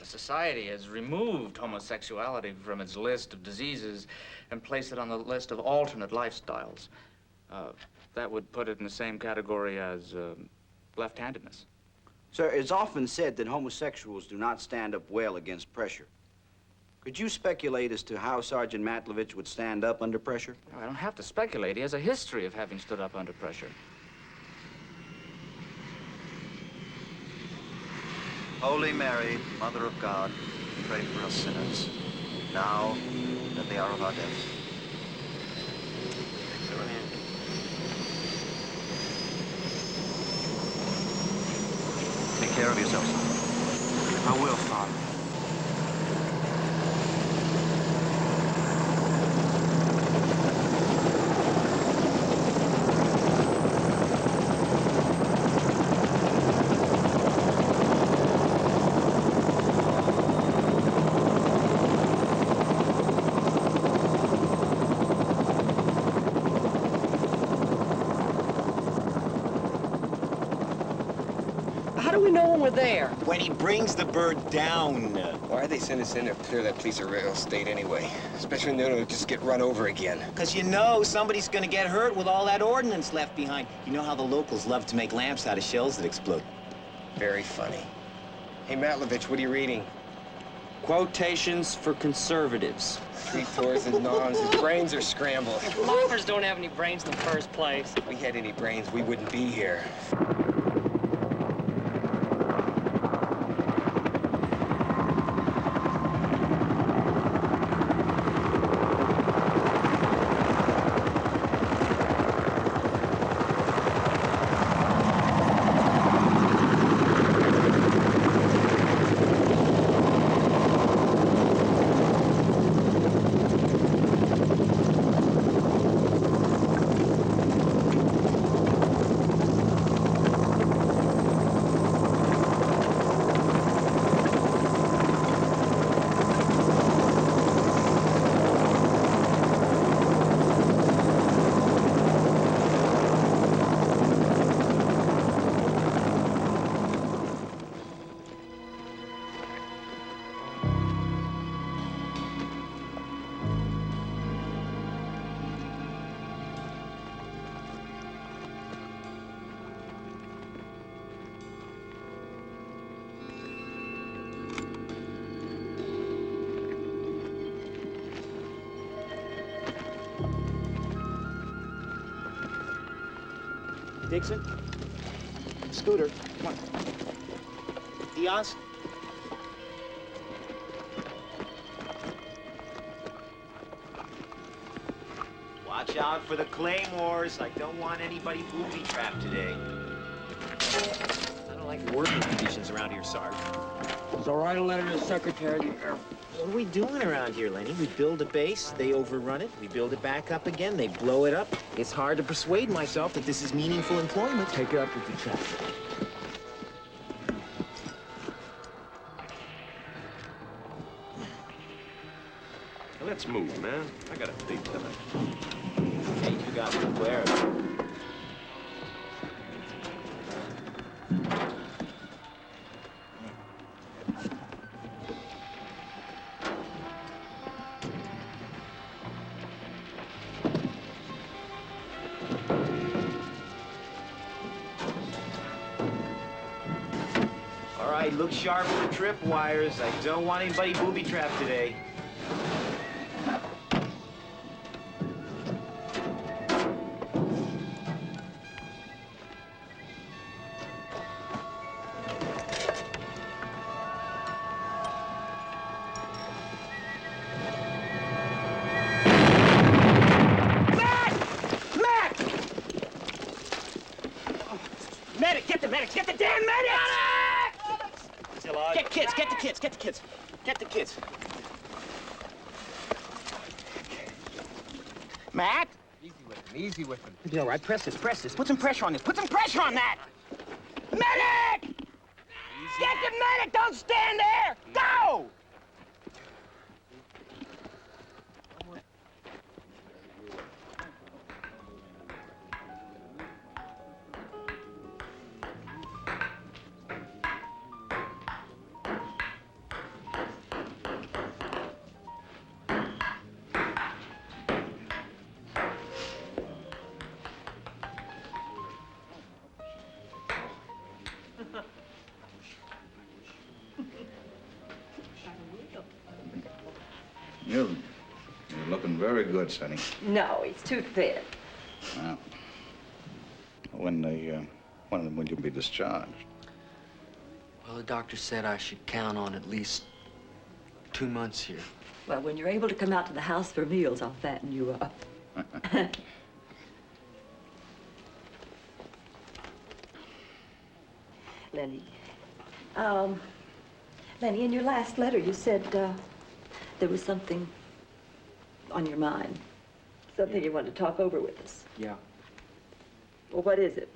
The society has removed homosexuality from its list of diseases and placed it on the list of alternate lifestyles. That would put it in the same category as left-handedness. Sir, it's often said that homosexuals do not stand up well against pressure. Could you speculate as to how Sergeant Matlovich would stand up under pressure? No, I don't have to speculate. He has a history of having stood up under pressure. Holy Mary, Mother of God, pray for us sinners, now and at the hour of our death. Take your hand. Take care of yourself, son. I will, Father. How do we know when we're there? When he brings the bird down. Why'd they send us in to clear that piece of real estate anyway? Especially when they'll just get run over again. Because you know somebody's gonna get hurt with all that ordnance left behind. You know how the locals love to make lamps out of shells that explode. Very funny. Hey, Matlovich, what are you reading? Quotations for conservatives. Three-fourths and noms. His brains are scrambled. Loafers don't have any brains in the first place. If we had any brains, we wouldn't be here. Dixon? Scooter, come on. Diaz? Watch out for the claymores. I don't want anybody booby-trapped today. I don't like the working conditions around here, Sarge. So write a letter to the Secretary of the Air Force. What are we doing around here, Lenny? We build a base, they overrun it. We build it back up again, they blow it up. It's hard to persuade myself that this is meaningful employment. Take it up with the chapter. Let's move, man. I got a date tonight. Hey, you got to wear it. All right, look sharp with the trip wires. I don't want anybody booby-trapped today. Medic! Get the medic! Get the damn medic! Get kids! Get the kids! Get the kids! Get the kids! Matt? Easy with him, easy with him. You'll be all right. Press this, press this. Put some pressure on this. Put some pressure on that! Medic! Get the medic! Don't stand there! Go! You're looking very good, Sonny. No, he's too thin. Well, when will you be discharged? Well, the doctor said I should count on at least 2 months here. Well, when you're able to come out to the house for meals, I'll fatten you up. Lenny. Lenny, in your last letter, you said there was something on your mind. Something you wanted to talk over with us. Yeah. Well, what is it?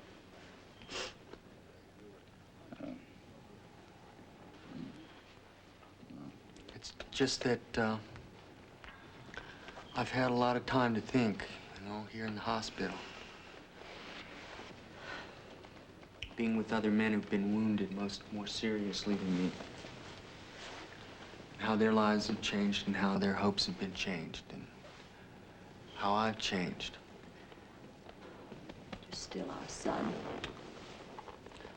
It's just that I've had a lot of time to think, here in the hospital. Being with other men who've been wounded more seriously than me. How their lives have changed and how their hopes have been changed and how I've changed. You're still our son.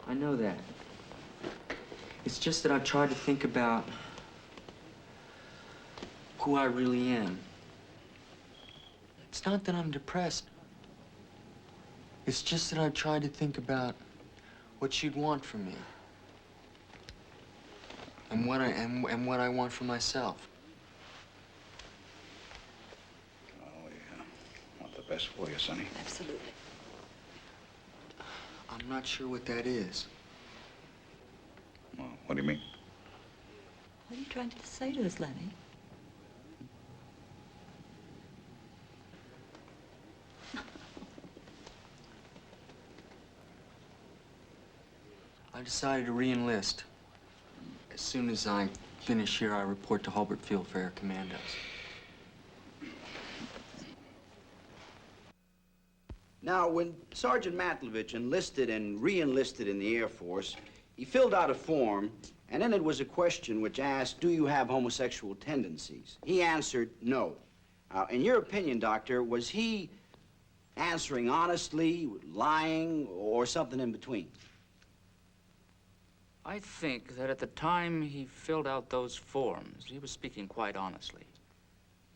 I know that. It's just that I've tried to think about who I really am. It's not that I'm depressed. It's just that I've tried to think about what you'd want from me. And what I want for myself. Oh, yeah. Want the best for you, Sonny. Absolutely. I'm not sure what that is. Well, what do you mean? What are you trying to say to us, Lenny? I decided to re-enlist. As soon as I finish here, I report to Hulbert Field for Air Commandos. Now, when Sergeant Matlovich enlisted and re-enlisted in the Air Force, he filled out a form, and in it was a question which asked, do you have homosexual tendencies? He answered, no. In your opinion, Doctor, was he answering honestly, lying, or something in between? I think that at the time he filled out those forms, he was speaking quite honestly.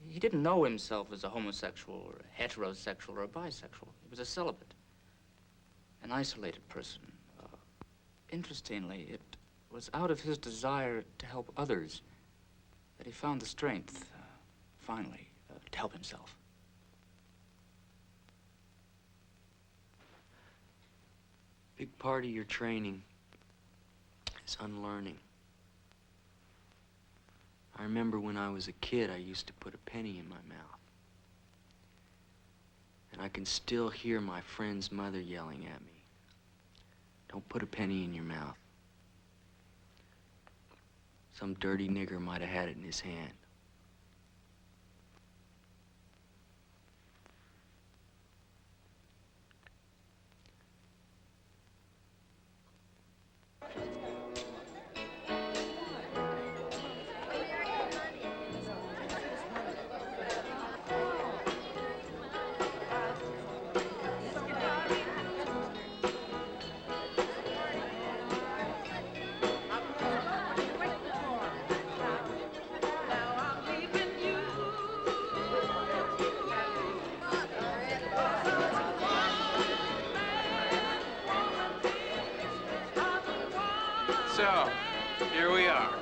He didn't know himself as a homosexual or a heterosexual or a bisexual. He was a celibate, an isolated person. Interestingly, it was out of his desire to help others that he found the strength, finally, to help himself. Big part of your training is unlearning. I remember when I was a kid, I used to put a penny in my mouth. And I can still hear my friend's mother yelling at me. Don't put a penny in your mouth. Some dirty nigger might have had it in his hand. So, here we are.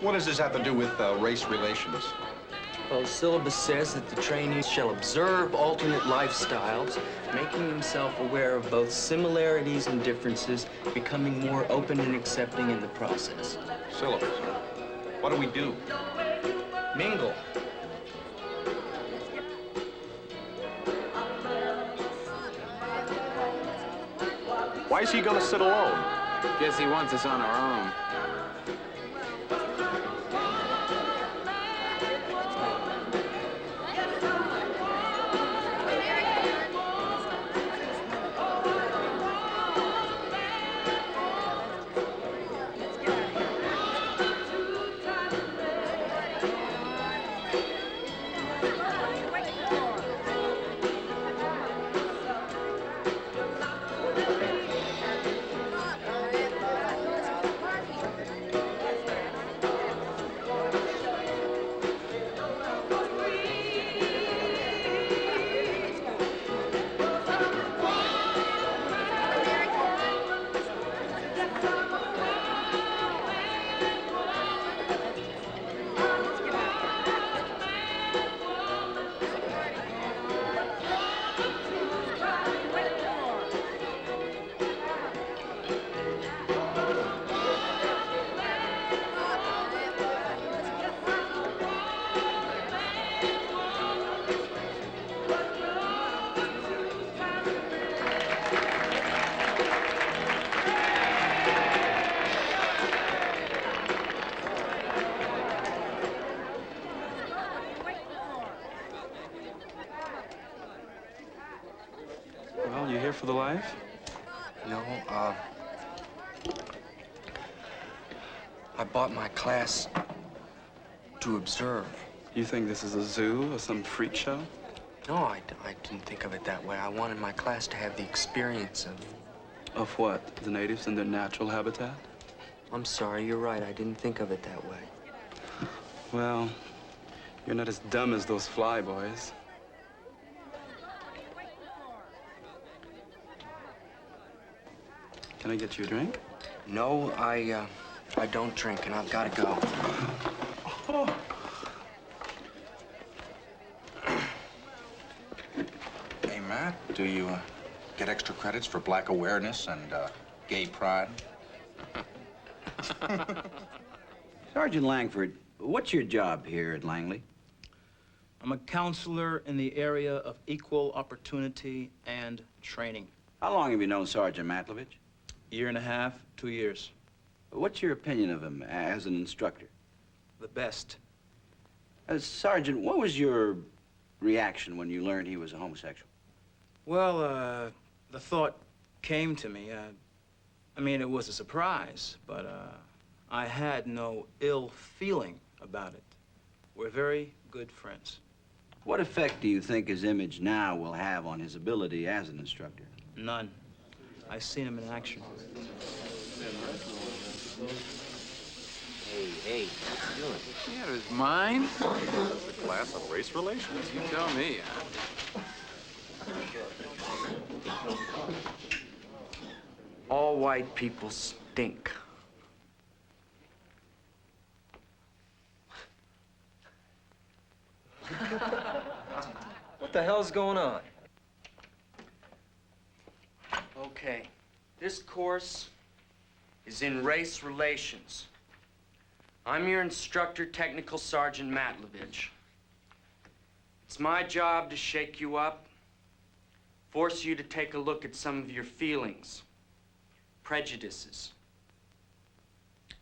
What does this have to do with race relations? Well, the syllabus says that the trainees shall observe alternate lifestyles, making themselves aware of both similarities and differences, becoming more open and accepting in the process. Syllabus. What do we do? Mingle. Why is he gonna sit alone? Guess he wants us on our own. here for the life? No, I bought my class to observe. You think this is a zoo or some freak show? No, I didn't think of it that way. I wanted my class to have the experience of... Of what? The natives in their natural habitat? I'm sorry, you're right. I didn't think of it that way. Well, you're not as dumb as those flyboys. Can I get you a drink? No, I don't drink, and I've got to go. Hey, Matt, do you get extra credits for black awareness and gay pride? Sergeant Langford, what's your job here at Langley? I'm a counselor in the area of equal opportunity and training. How long have you known Sergeant Matlovich? Year and a half, 2 years. What's your opinion of him as an instructor? The best. Sergeant, what was your reaction when you learned he was a homosexual? Well, the thought came to me. I mean, it was a surprise, but I had no ill feeling about it. We're very good friends. What effect do you think his image now will have on his ability as an instructor? None. I've seen him in action. Hey, what you doing? Yeah, it was mine. The class on race relations? You tell me. All white people stink. What the hell's going on? Okay, this course is in race relations. I'm your instructor, Technical Sergeant Matlovich. It's my job to shake you up, force you to take a look at some of your feelings, prejudices.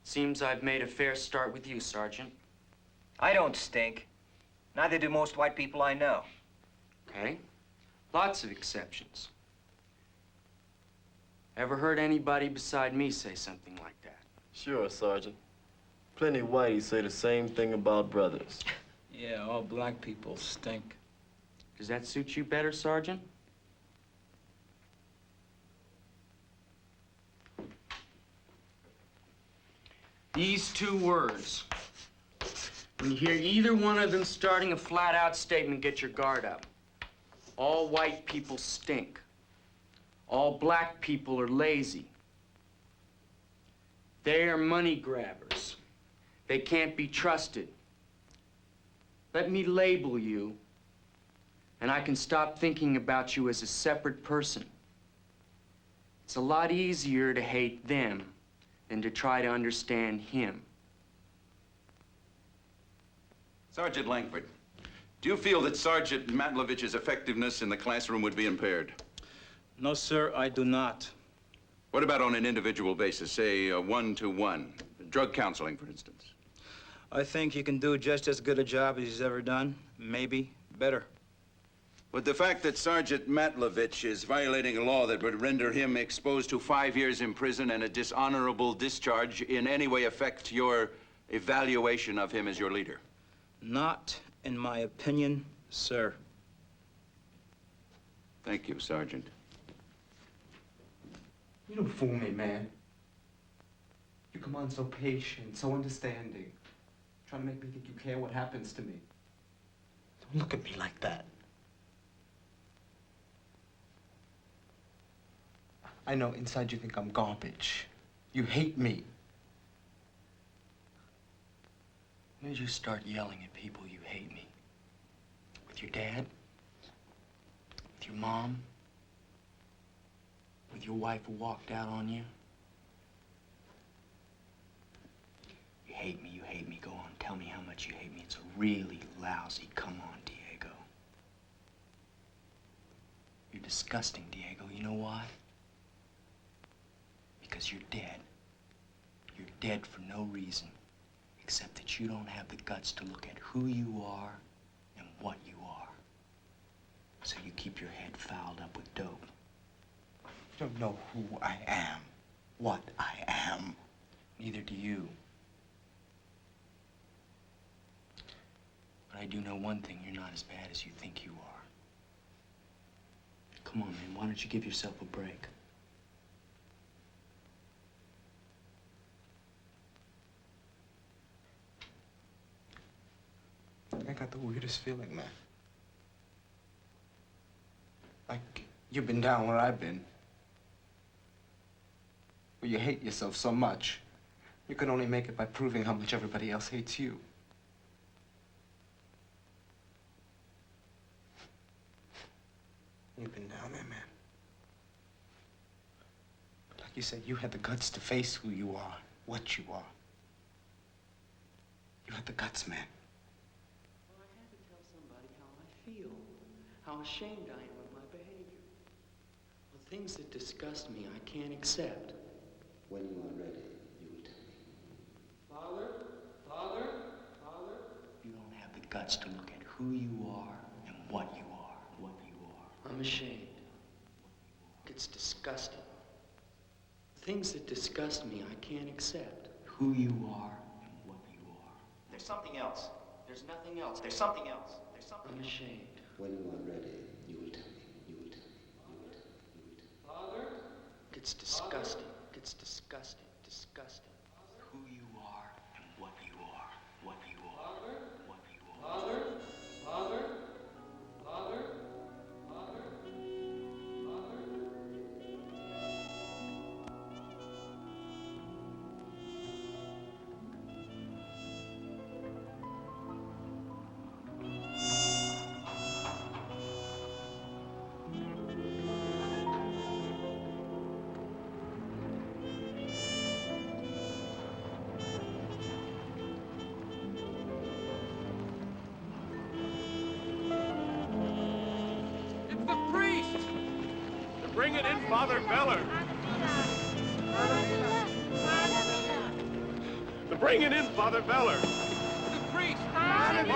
Seems I've made a fair start with you, Sergeant. I don't stink. Neither do most white people I know. Okay, lots of exceptions. Ever heard anybody beside me say something like that? Sure, Sergeant. Plenty of whiteys say the same thing about brothers. Yeah, all black people stink. Does that suit you better, Sergeant? These two words. When you hear either one of them starting a flat-out statement, get your guard up. All white people stink. All black people are lazy. They are money grabbers. They can't be trusted. Let me label you, and I can stop thinking about you as a separate person. It's a lot easier to hate them than to try to understand him. Sergeant Langford, do you feel that Sergeant Matlovich's effectiveness in the classroom would be impaired? No, sir, I do not. What about on an individual basis, say a one-to-one? Drug counseling, for instance. I think you can do just as good a job as he's ever done, maybe better. Would the fact that Sergeant Matlovich is violating a law that would render him exposed to 5 years in prison and a dishonorable discharge in any way affect your evaluation of him as your leader? Not in my opinion, sir. Thank you, Sergeant. You don't fool me, man. You come on so patient, so understanding. Trying to make me think you care what happens to me. Don't look at me like that. I know inside you think I'm garbage. You hate me. When did you start yelling at people you hate me? With your dad? With your mom? With your wife who walked out on you? You hate me, go on. Tell me how much you hate me. It's a really lousy come on, Diego. You're disgusting, Diego. You know why? Because you're dead. You're dead for no reason, except that you don't have the guts to look at who you are and what you are. So you keep your head fouled up with dope. don't know who I am, what I am. Neither do you. But I do know one thing. You're not as bad as you think you are. Come on, man. Why don't you give yourself a break? I got the weirdest feeling, man. Like you've been down where I've been. Where you hate yourself so much, you can only make it by proving how much everybody else hates you. You've been down there, man. But like you said, you had the guts to face who you are, what you are. You had the guts, man. Well, I had to tell somebody how I feel, how ashamed I am of my behavior. Well, things that disgust me, I can't accept. When you are ready, you will tell me. Father, Father, Father. You don't have the guts to look at who you are and what you are, what you are. I'm ashamed. It's disgusting. Things that disgust me, I can't accept. Who you are and what you are. There's something else. There's nothing else. There's something else. There's something I'm ashamed. When you are ready, you will tell me. You will tell me. You will tell me. You will tell me. Father? It's disgusting. It's disgusting. Disgusting. Who you are and what you are. What you are. Father? What you are. Father? Father? Father? Father? Father? It's the priest! They're bringing in Father Beller. They're bringing in Father Beller. The priest! Father!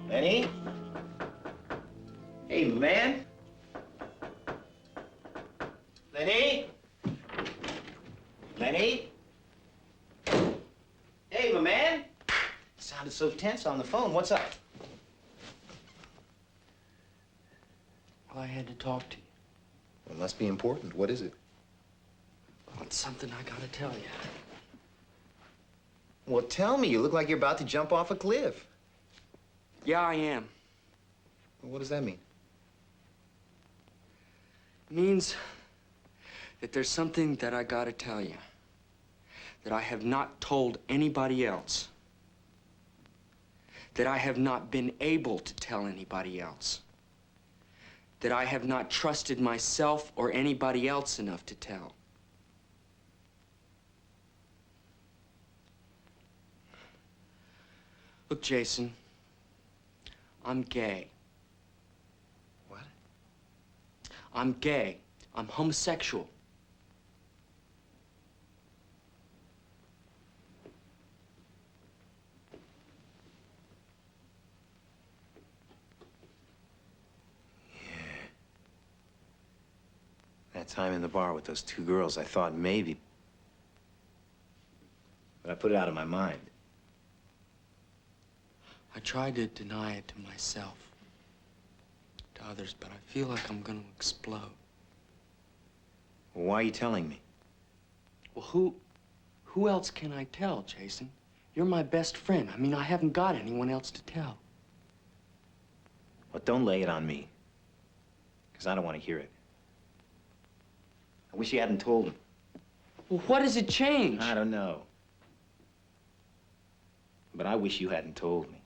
Lenny? Hey, man. Lenny? Lenny? Hey, my man. You sounded so tense on the phone. What's up? Well, I had to talk to you. Well, it must be important. What is it? Well, it's something I gotta tell you. Well, tell me. You look like you're about to jump off a cliff. Yeah, I am. What does that mean? It means that there's something that I gotta tell you that I have not told anybody else, that I have not been able to tell anybody else, that I have not trusted myself or anybody else enough to tell. Look, Jason, I'm gay. What? I'm gay. I'm homosexual. That time in the bar with those two girls, I thought maybe. But I put it out of my mind. I tried to deny it to myself, to others, but I feel like I'm gonna explode. Well, why are you telling me? Well, who else can I tell, Jason? You're my best friend. I mean, I haven't got anyone else to tell. Well, don't lay it on me. Because I don't want to hear it. I wish you hadn't told him. Well, what does it change? I don't know. But I wish you hadn't told me.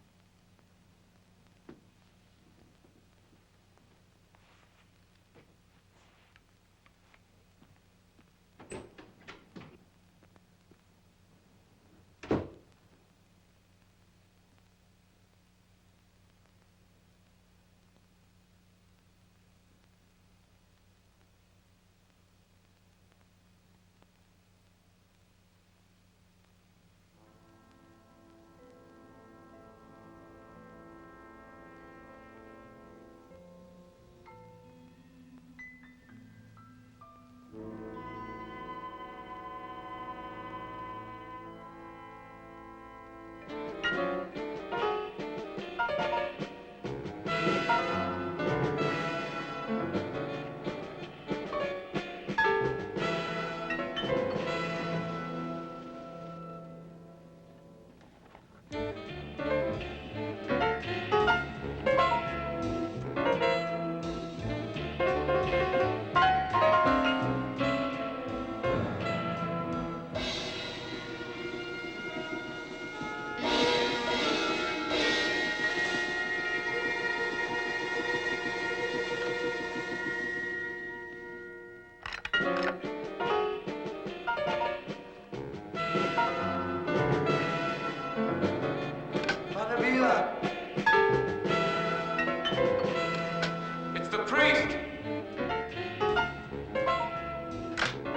It's the priest!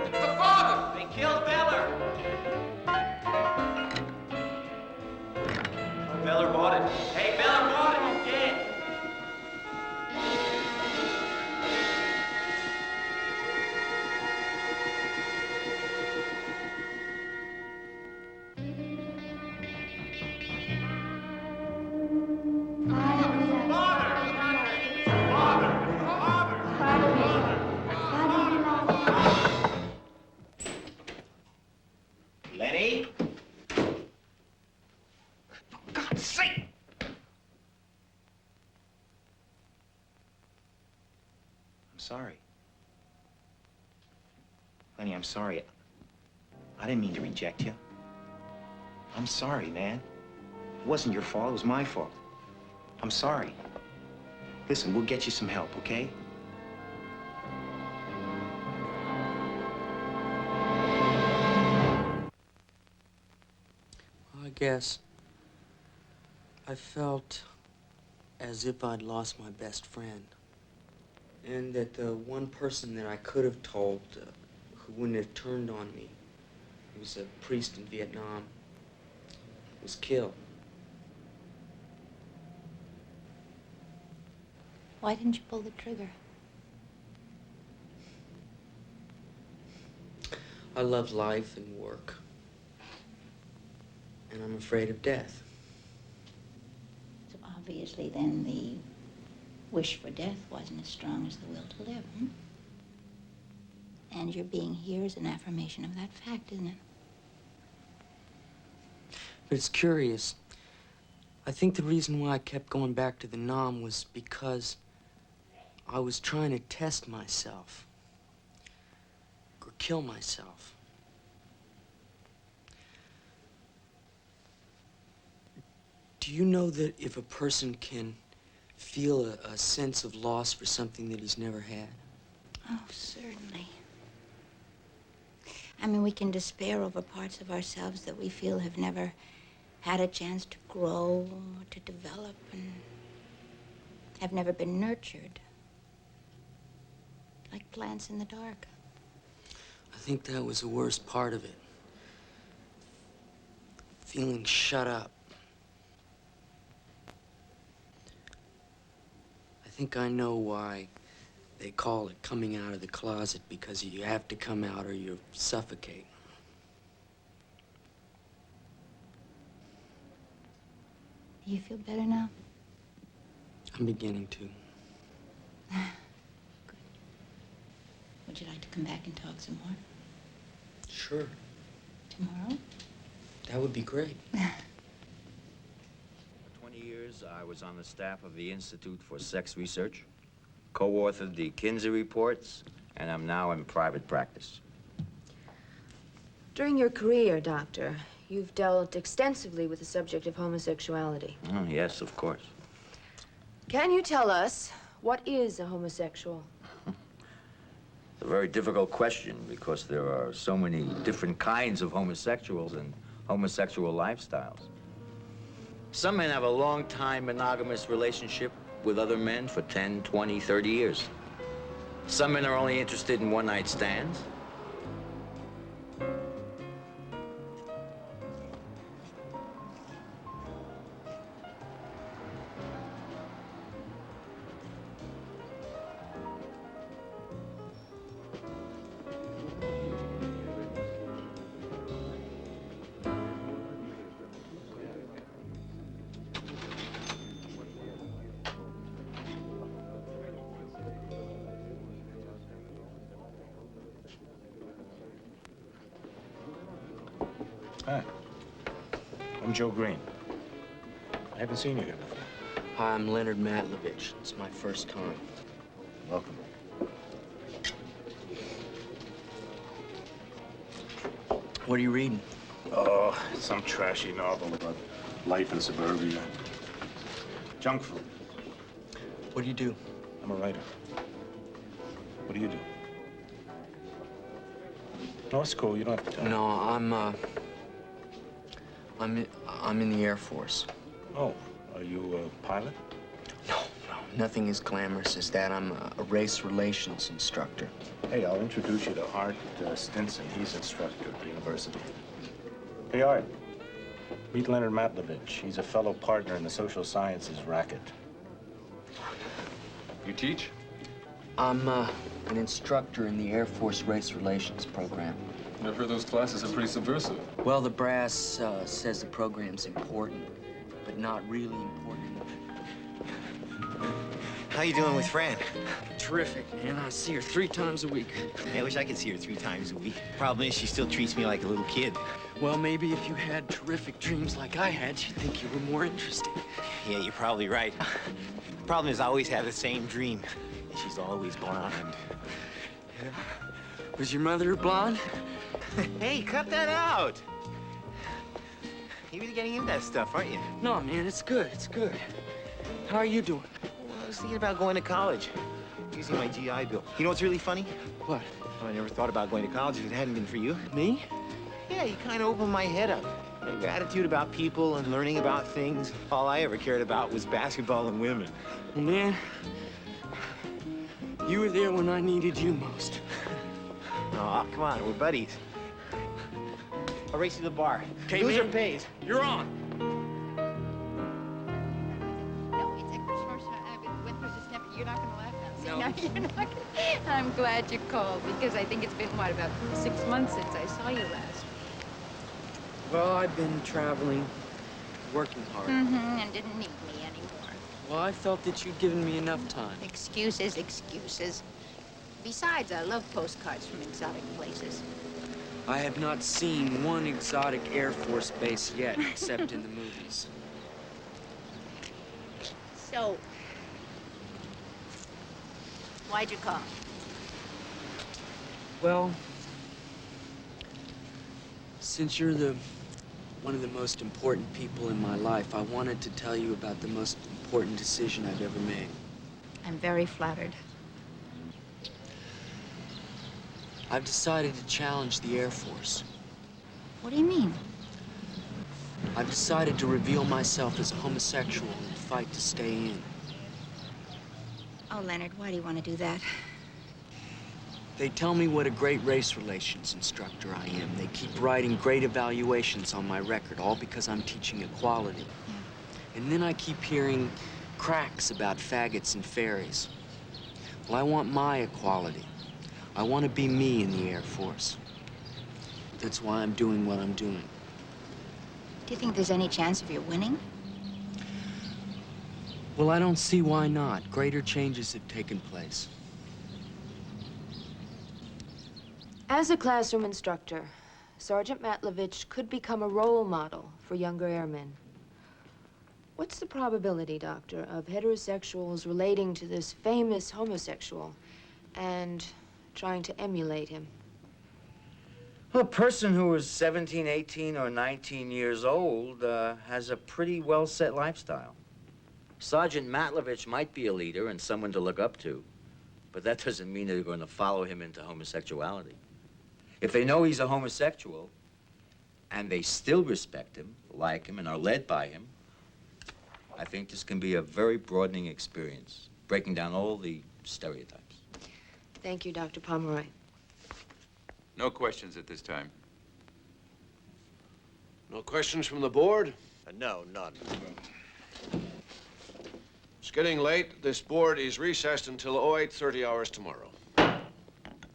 It's the father! They killed Beller! Beller bought it. Hey, Beller bought it! He's dead! Lenny? For God's sake! I'm sorry. Lenny, I'm sorry. I didn't mean to reject you. I'm sorry, man. It wasn't your fault, it was my fault. I'm sorry. Listen, we'll get you some help, okay? I guess I felt as if I'd lost my best friend. And that the one person that I could have told who wouldn't have turned on me, he was a priest in Vietnam, was killed. Why didn't you pull the trigger? I love life and work. And I'm afraid of death. So obviously then the wish for death wasn't as strong as the will to live, hmm? And your being here is an affirmation of that fact, isn't it? But it's curious. I think the reason why I kept going back to the Nam was because I was trying to test myself. Or kill myself. Do you know that if a person can feel a sense of loss for something that he's never had? Oh, certainly. I mean, we can despair over parts of ourselves that we feel have never had a chance to grow or to develop and have never been nurtured. Like plants in the dark. I think that was the worst part of it. Feeling shut up. I think I know why they call it coming out of the closet, because you have to come out or you suffocate. Do you feel better now? I'm beginning to. Good. Would you like to come back and talk some more? Sure. Tomorrow? That would be great. For 20 years, I was on the staff of the Institute for Sex Research, co-authored the Kinsey reports, and I'm now in private practice. During your career, Doctor, you've dealt extensively with the subject of homosexuality. Oh, yes, of course. Can you tell us what is a homosexual? It's a very difficult question because there are so many different kinds of homosexuals and homosexual lifestyles. Some men have a long-time monogamous relationship with other men for 10, 20, 30 years. Some men are only interested in one-night stands. Hi. I'm Joe Green. I haven't seen you here before. Hi, I'm Leonard Matlovich. It's my first time. Welcome. What are you reading? Oh, some trashy novel about life in suburbia. Junk food. What do you do? I'm a writer. What do you do? No, it's cool. You don't have to tell me. No, I'm in the Air Force. Oh, are you a pilot? No, nothing as glamorous as that. I'm a race relations instructor. Hey, I'll introduce you to Art Stinson. He's instructor at the university. Hey, Art. Meet Leonard Matlovich. He's a fellow partner in the social sciences racket. You teach? I'm an instructor in the Air Force race relations program. I've heard those classes are pretty subversive. Well, the brass says the program's important, but not really important enough. How you doing with Fran? Terrific, man. I see her 3 times a week. I wish I could see her 3 times a week. Problem is, she still treats me like a little kid. Well, maybe if you had terrific dreams like I had, she'd think you were more interesting. Yeah, you're probably right. The problem is, I always have the same dream. And she's always blonde. Yeah. Was your mother blonde? Hey, cut that out! You're really getting into that stuff, aren't you? No, man, it's good. It's good. How are you doing? Well, I was thinking about going to college, using my GI Bill. You know what's really funny? What? Well, I never thought about going to college if it hadn't been for you. Me? Yeah, you kind of opened my head up. Your attitude about people and learning about things. All I ever cared about was basketball and women. Man, you were there when I needed you most. Oh, come on, we're buddies. I'll race you to the bar. Okay, Loser man. pays. You're on. You're not going to laugh now. No. No, you're not gonna... I'm glad you called because I think it's been, what, about 6 months since I saw you last. Well, I've been traveling, working hard. And didn't need me anymore. Well, I felt that you'd given me enough time. Excuses, excuses. Besides, I love postcards from exotic places. I have not seen one exotic Air Force base yet, except in the movies. So, why'd you call? Well, since you're one of the most important people in my life, I wanted to tell you about the most important decision I've ever made. I'm very flattered. I've decided to challenge the Air Force. What do you mean? I've decided to reveal myself as homosexual and fight to stay in. Oh, Leonard, why do you want to do that? They tell me what a great race relations instructor I am. They keep writing great evaluations on my record, all because I'm teaching equality. Yeah. And then I keep hearing cracks about faggots and fairies. Well, I want my equality. I want to be me in the Air Force. That's why I'm doing what I'm doing. Do you think there's any chance of your winning? Well, I don't see why not. Greater changes have taken place. As a classroom instructor, Sergeant Matlovich could become a role model for younger airmen. What's the probability, Doctor, of heterosexuals relating to this famous homosexual and trying to emulate him? Well, a person who is 17, 18, or 19 years old has a pretty well-set lifestyle. Sergeant Matlovich might be a leader and someone to look up to, but that doesn't mean they're going to follow him into homosexuality. If they know he's a homosexual, and they still respect him, like him, and are led by him, I think this can be a very broadening experience, breaking down all the stereotypes. Thank you, Dr. Pomeroy. No questions at this time. No questions from the board? No, none. It's getting late. This board is recessed until 08:30 hours tomorrow.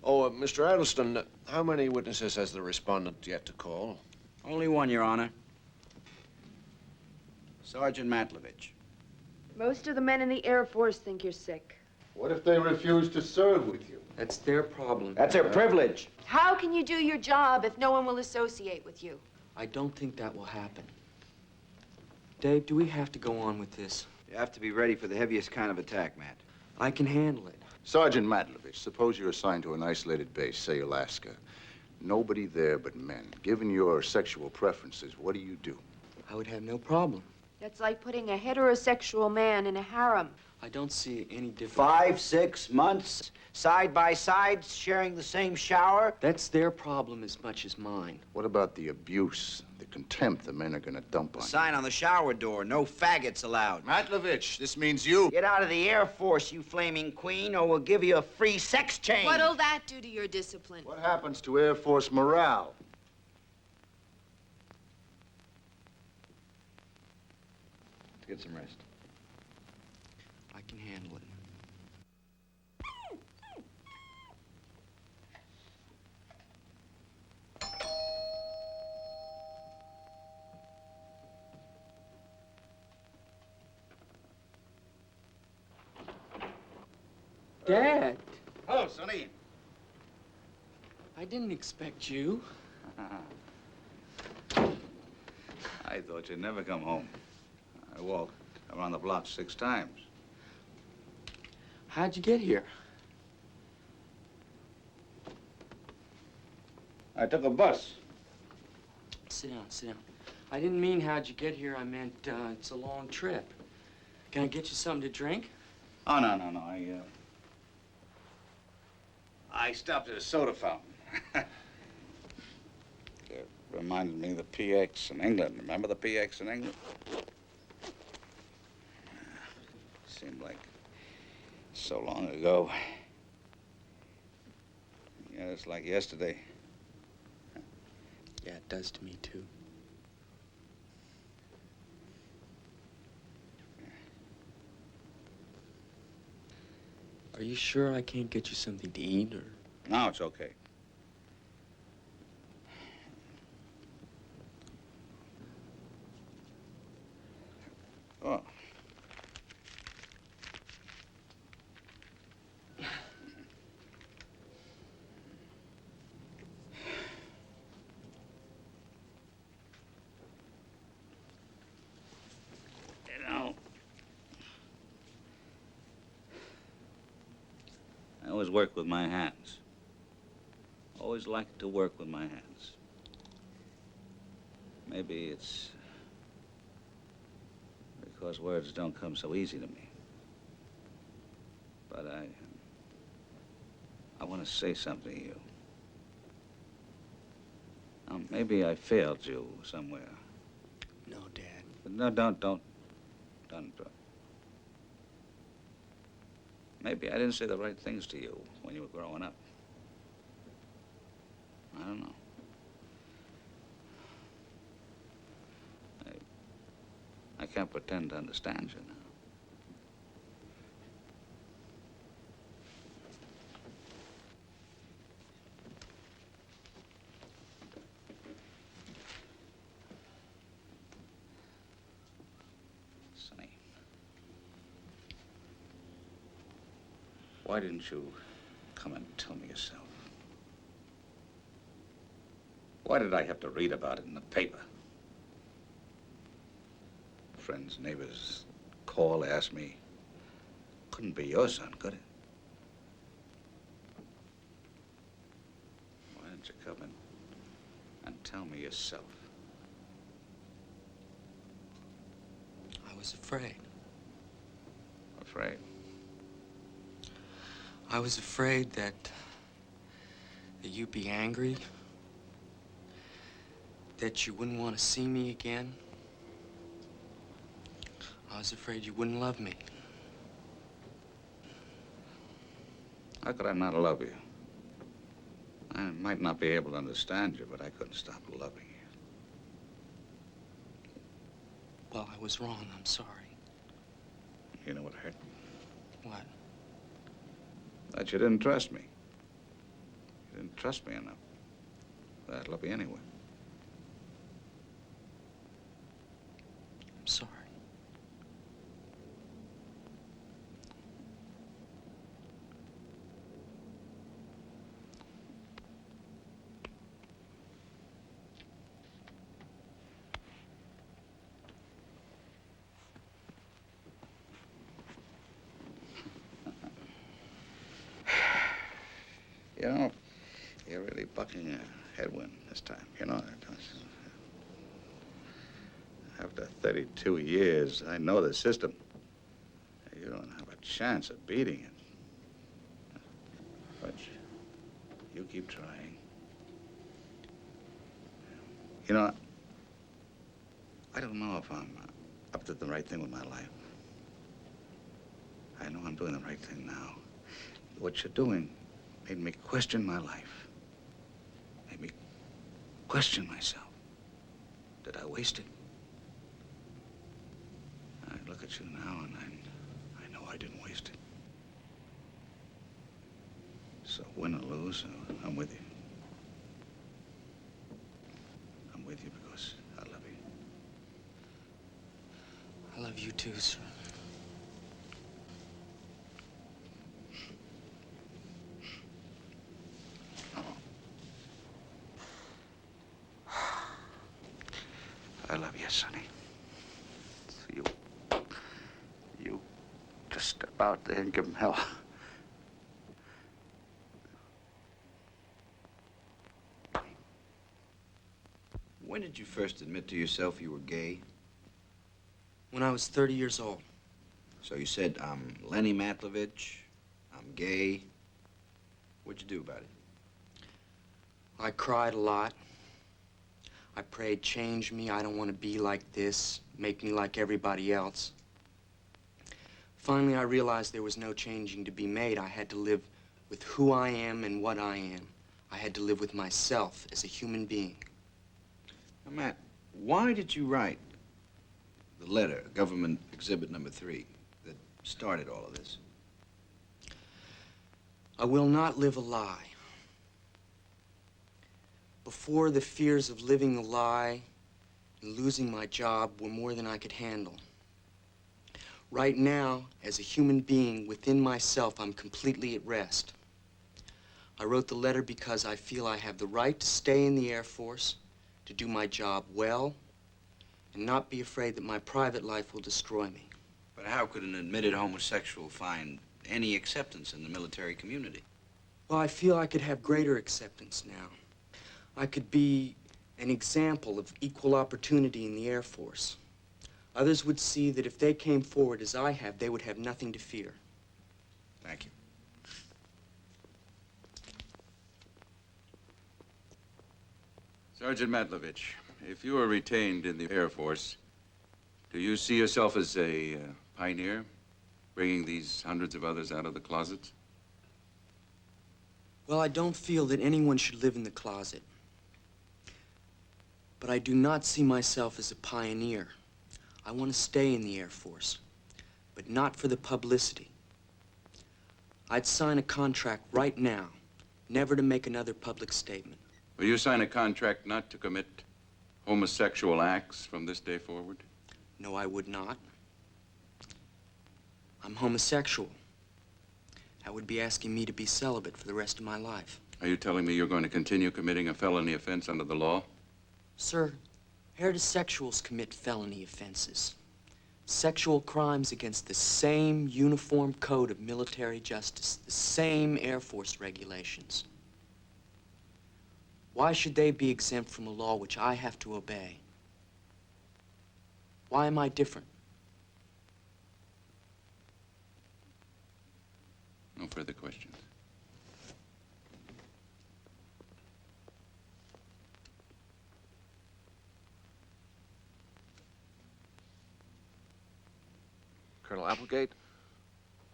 Oh, Mr. Addleston, how many witnesses has the respondent yet to call? Only one, Your Honor. Sergeant Matlovich. Most of the men in the Air Force think you're sick. What if they refuse to serve with you? That's their problem. That's their privilege. How can you do your job if no one will associate with you? I don't think that will happen. Dave, do we have to go on with this? You have to be ready for the heaviest kind of attack, Matt. I can handle it. Sergeant Matlovich, suppose you're assigned to an isolated base, say Alaska. Nobody there but men. Given your sexual preferences, what do? I would have no problem. That's like putting a heterosexual man in a harem. I don't see any difference. 5, 6 months, side by side, sharing the same shower. That's their problem as much as mine. What about the abuse, the contempt the men are gonna dump on you? Sign on the shower door, no faggots allowed. Matlovich, this means you. Get out of the Air Force, you flaming queen, or we'll give you a free sex change. What'll that do to your discipline? What happens to Air Force morale? Get some rest. I can handle it. Dad, Hello, Sonny. I didn't expect you. I thought you'd never come home. I walked around the block 6 times. How'd you get here? I took a bus. Sit down, sit down. I didn't mean how'd you get here. I meant it's a long trip. Can I get you something to drink? Oh, no. I stopped at a soda fountain. It reminded me of the PX in England. Remember the PX in England? Seemed like so long ago. Yeah, it's like yesterday. Yeah, it does to me, too. Are you sure I can't get you something to eat, or? No, it's okay. Oh. You know, I always work with my hands. Always like to work with my hands. Maybe it's because words don't come so easy to me. But I want to say something to you. Maybe I failed you somewhere. No, Dad. But no, don't. Maybe I didn't say the right things to you when you were growing up. I don't know. I can't pretend to understand you now. Sonny, why didn't you come and tell me yourself? Why did I have to read about it in the paper? Friends, neighbors call, ask me. Couldn't be your son, could it? Why didn't you come and And tell me yourself. I was afraid. Afraid? I was afraid that you'd be angry, that you wouldn't want to see me again. I was afraid you wouldn't love me. How could I not love you? I might not be able to understand you, but I couldn't stop loving you. Well, I was wrong. I'm sorry. You know what hurt? What? That you didn't trust me. You didn't trust me enough. I'd love you anyway. I'm sorry. You know, you're really bucking a headwind this time. You know that, don't you? After 32 years, I know the system. You don't have a chance of beating it. But you keep trying. You know, I don't know if I'm up to the right thing with my life. I know I'm doing the right thing now. What you're doing made me question my life. Made me question myself. Did I waste it? I look at you now and I know I didn't waste it. So win or lose, I'm with you. I'm with you because I love you. I love you too, sir. I love you, Sonny. So you just step out there and give him hell. When did you first admit to yourself you were gay? When I was 30 years old. So you said, I'm Lenny Matlovich, I'm gay. What'd you do about it? I cried a lot. I prayed, change me. I don't want to be like this. Make me like everybody else. Finally, I realized there was no changing to be made. I had to live with who I am and what I am. I had to live with myself as a human being. Now, Matt, why did you write the letter, government exhibit number 3, that started all of this? I will not live a lie. Before, the fears of living a lie and losing my job were more than I could handle. Right now, as a human being within myself, I'm completely at rest. I wrote the letter because I feel I have the right to stay in the Air Force, to do my job well, and not be afraid that my private life will destroy me. But how could an admitted homosexual find any acceptance in the military community? Well, I feel I could have greater acceptance now. I could be an example of equal opportunity in the Air Force. Others would see that if they came forward as I have, they would have nothing to fear. Thank you. Sergeant Matlovich, if you are retained in the Air Force, do you see yourself as a pioneer, bringing these hundreds of others out of the closets? Well, I don't feel that anyone should live in the closet. But I do not see myself as a pioneer. I want to stay in the Air Force, but not for the publicity. I'd sign a contract right now, never to make another public statement. Will you sign a contract not to commit homosexual acts from this day forward? No, I would not. I'm homosexual. That would be asking me to be celibate for the rest of my life. Are you telling me you're going to continue committing a felony offense under the law? Sir, heterosexuals commit felony offenses. Sexual crimes against the same uniform code of military justice, the same Air Force regulations. Why should they be exempt from a law which I have to obey? Why am I different? No further questions. Colonel Applegate,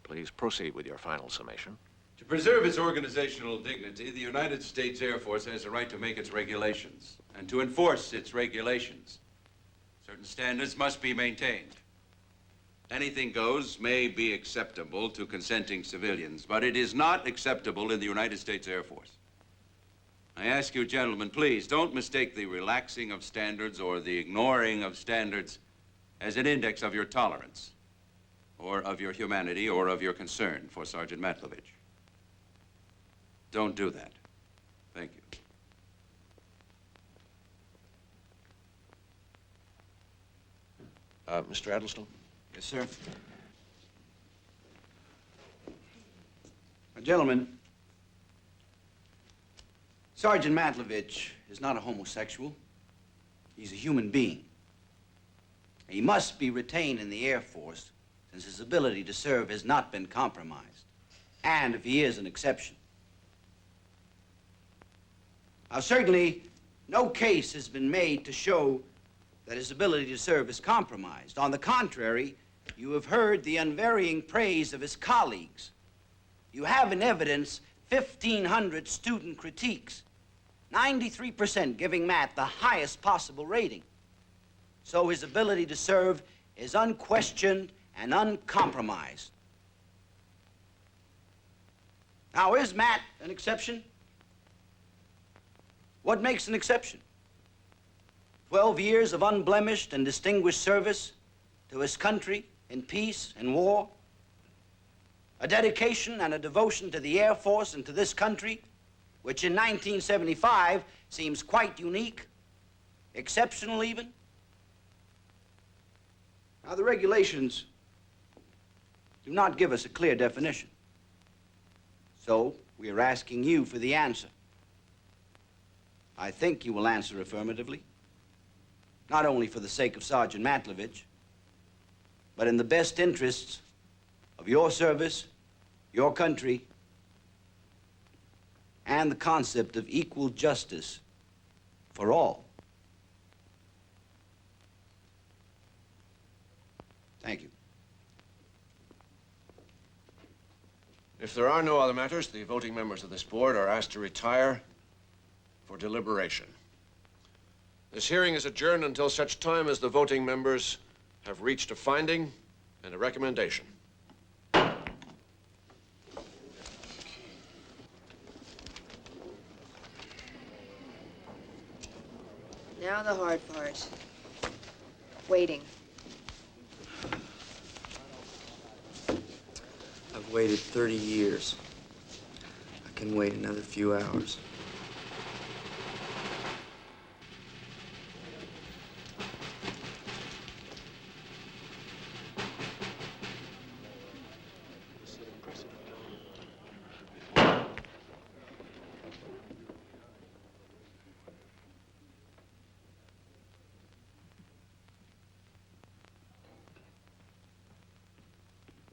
please proceed with your final summation. To preserve its organizational dignity, the United States Air Force has the right to make its regulations and to enforce its regulations. Certain standards must be maintained. Anything goes may be acceptable to consenting civilians, but it is not acceptable in the United States Air Force. I ask you, gentlemen, please don't mistake the relaxing of standards or the ignoring of standards as an index of your tolerance, or of your humanity, or of your concern for Sergeant Matlovich. Don't do that. Thank you. Mr. Addlestone? Yes, sir. Now, gentlemen, Sergeant Matlovich is not a homosexual. He's a human being. He must be retained in the Air Force since his ability to serve has not been compromised, and if he is an exception. Now, certainly, no case has been made to show that his ability to serve is compromised. On the contrary, you have heard the unvarying praise of his colleagues. You have in evidence 1,500 student critiques, 93% giving Matt the highest possible rating. So his ability to serve is unquestioned and uncompromised. Now, is Matt an exception? What makes an exception? 12 years of unblemished and distinguished service to his country in peace and war. A dedication and a devotion to the Air Force and to this country, which in 1975 seems quite unique, exceptional even. Now, the regulations do not give us a clear definition. So, we are asking you for the answer. I think you will answer affirmatively, not only for the sake of Sergeant Matlovich, but in the best interests of your service, your country, and the concept of equal justice for all. Thank you. If there are no other matters, the voting members of this board are asked to retire for deliberation. This hearing is adjourned until such time as the voting members have reached a finding and a recommendation. Now the hard part. Waiting. I've waited 30 years. I can wait another few hours.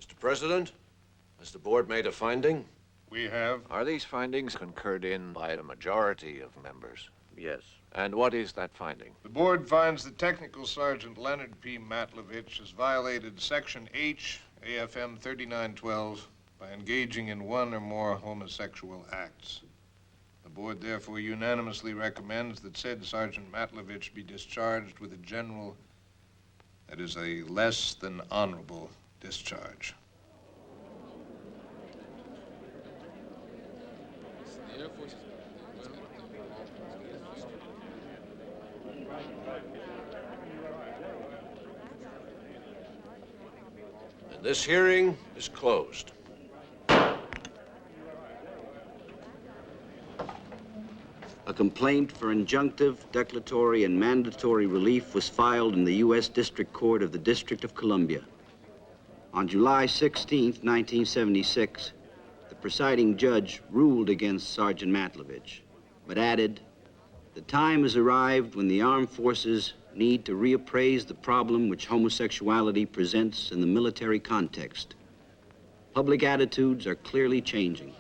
Mr. President, has the board made a finding? We have. Are these findings concurred in by a majority of members? Yes. And what is that finding? The board finds that Technical Sergeant Leonard P. Matlovich has violated Section H, AFM 3912, by engaging in one or more homosexual acts. The board therefore unanimously recommends that said Sergeant Matlovich be discharged with a general, that is, a less than honorable discharge. And this hearing is closed. A complaint for injunctive, declaratory, and mandatory relief was filed in the U.S. District Court of the District of Columbia. On July 16, 1976, the presiding judge ruled against Sergeant Matlovich, but added, The time has arrived when the armed forces need to reappraise the problem which homosexuality presents in the military context. Public attitudes are clearly changing.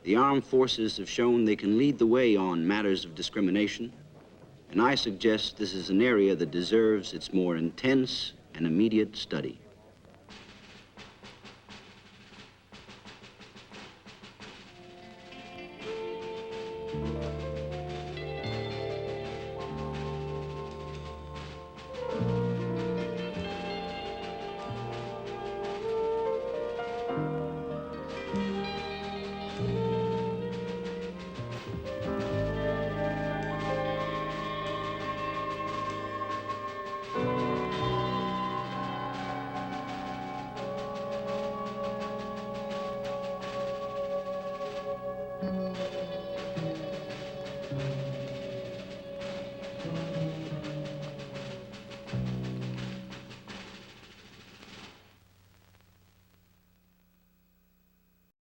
The armed forces have shown they can lead the way on matters of discrimination, and I suggest this is an area that deserves its more intense and immediate study.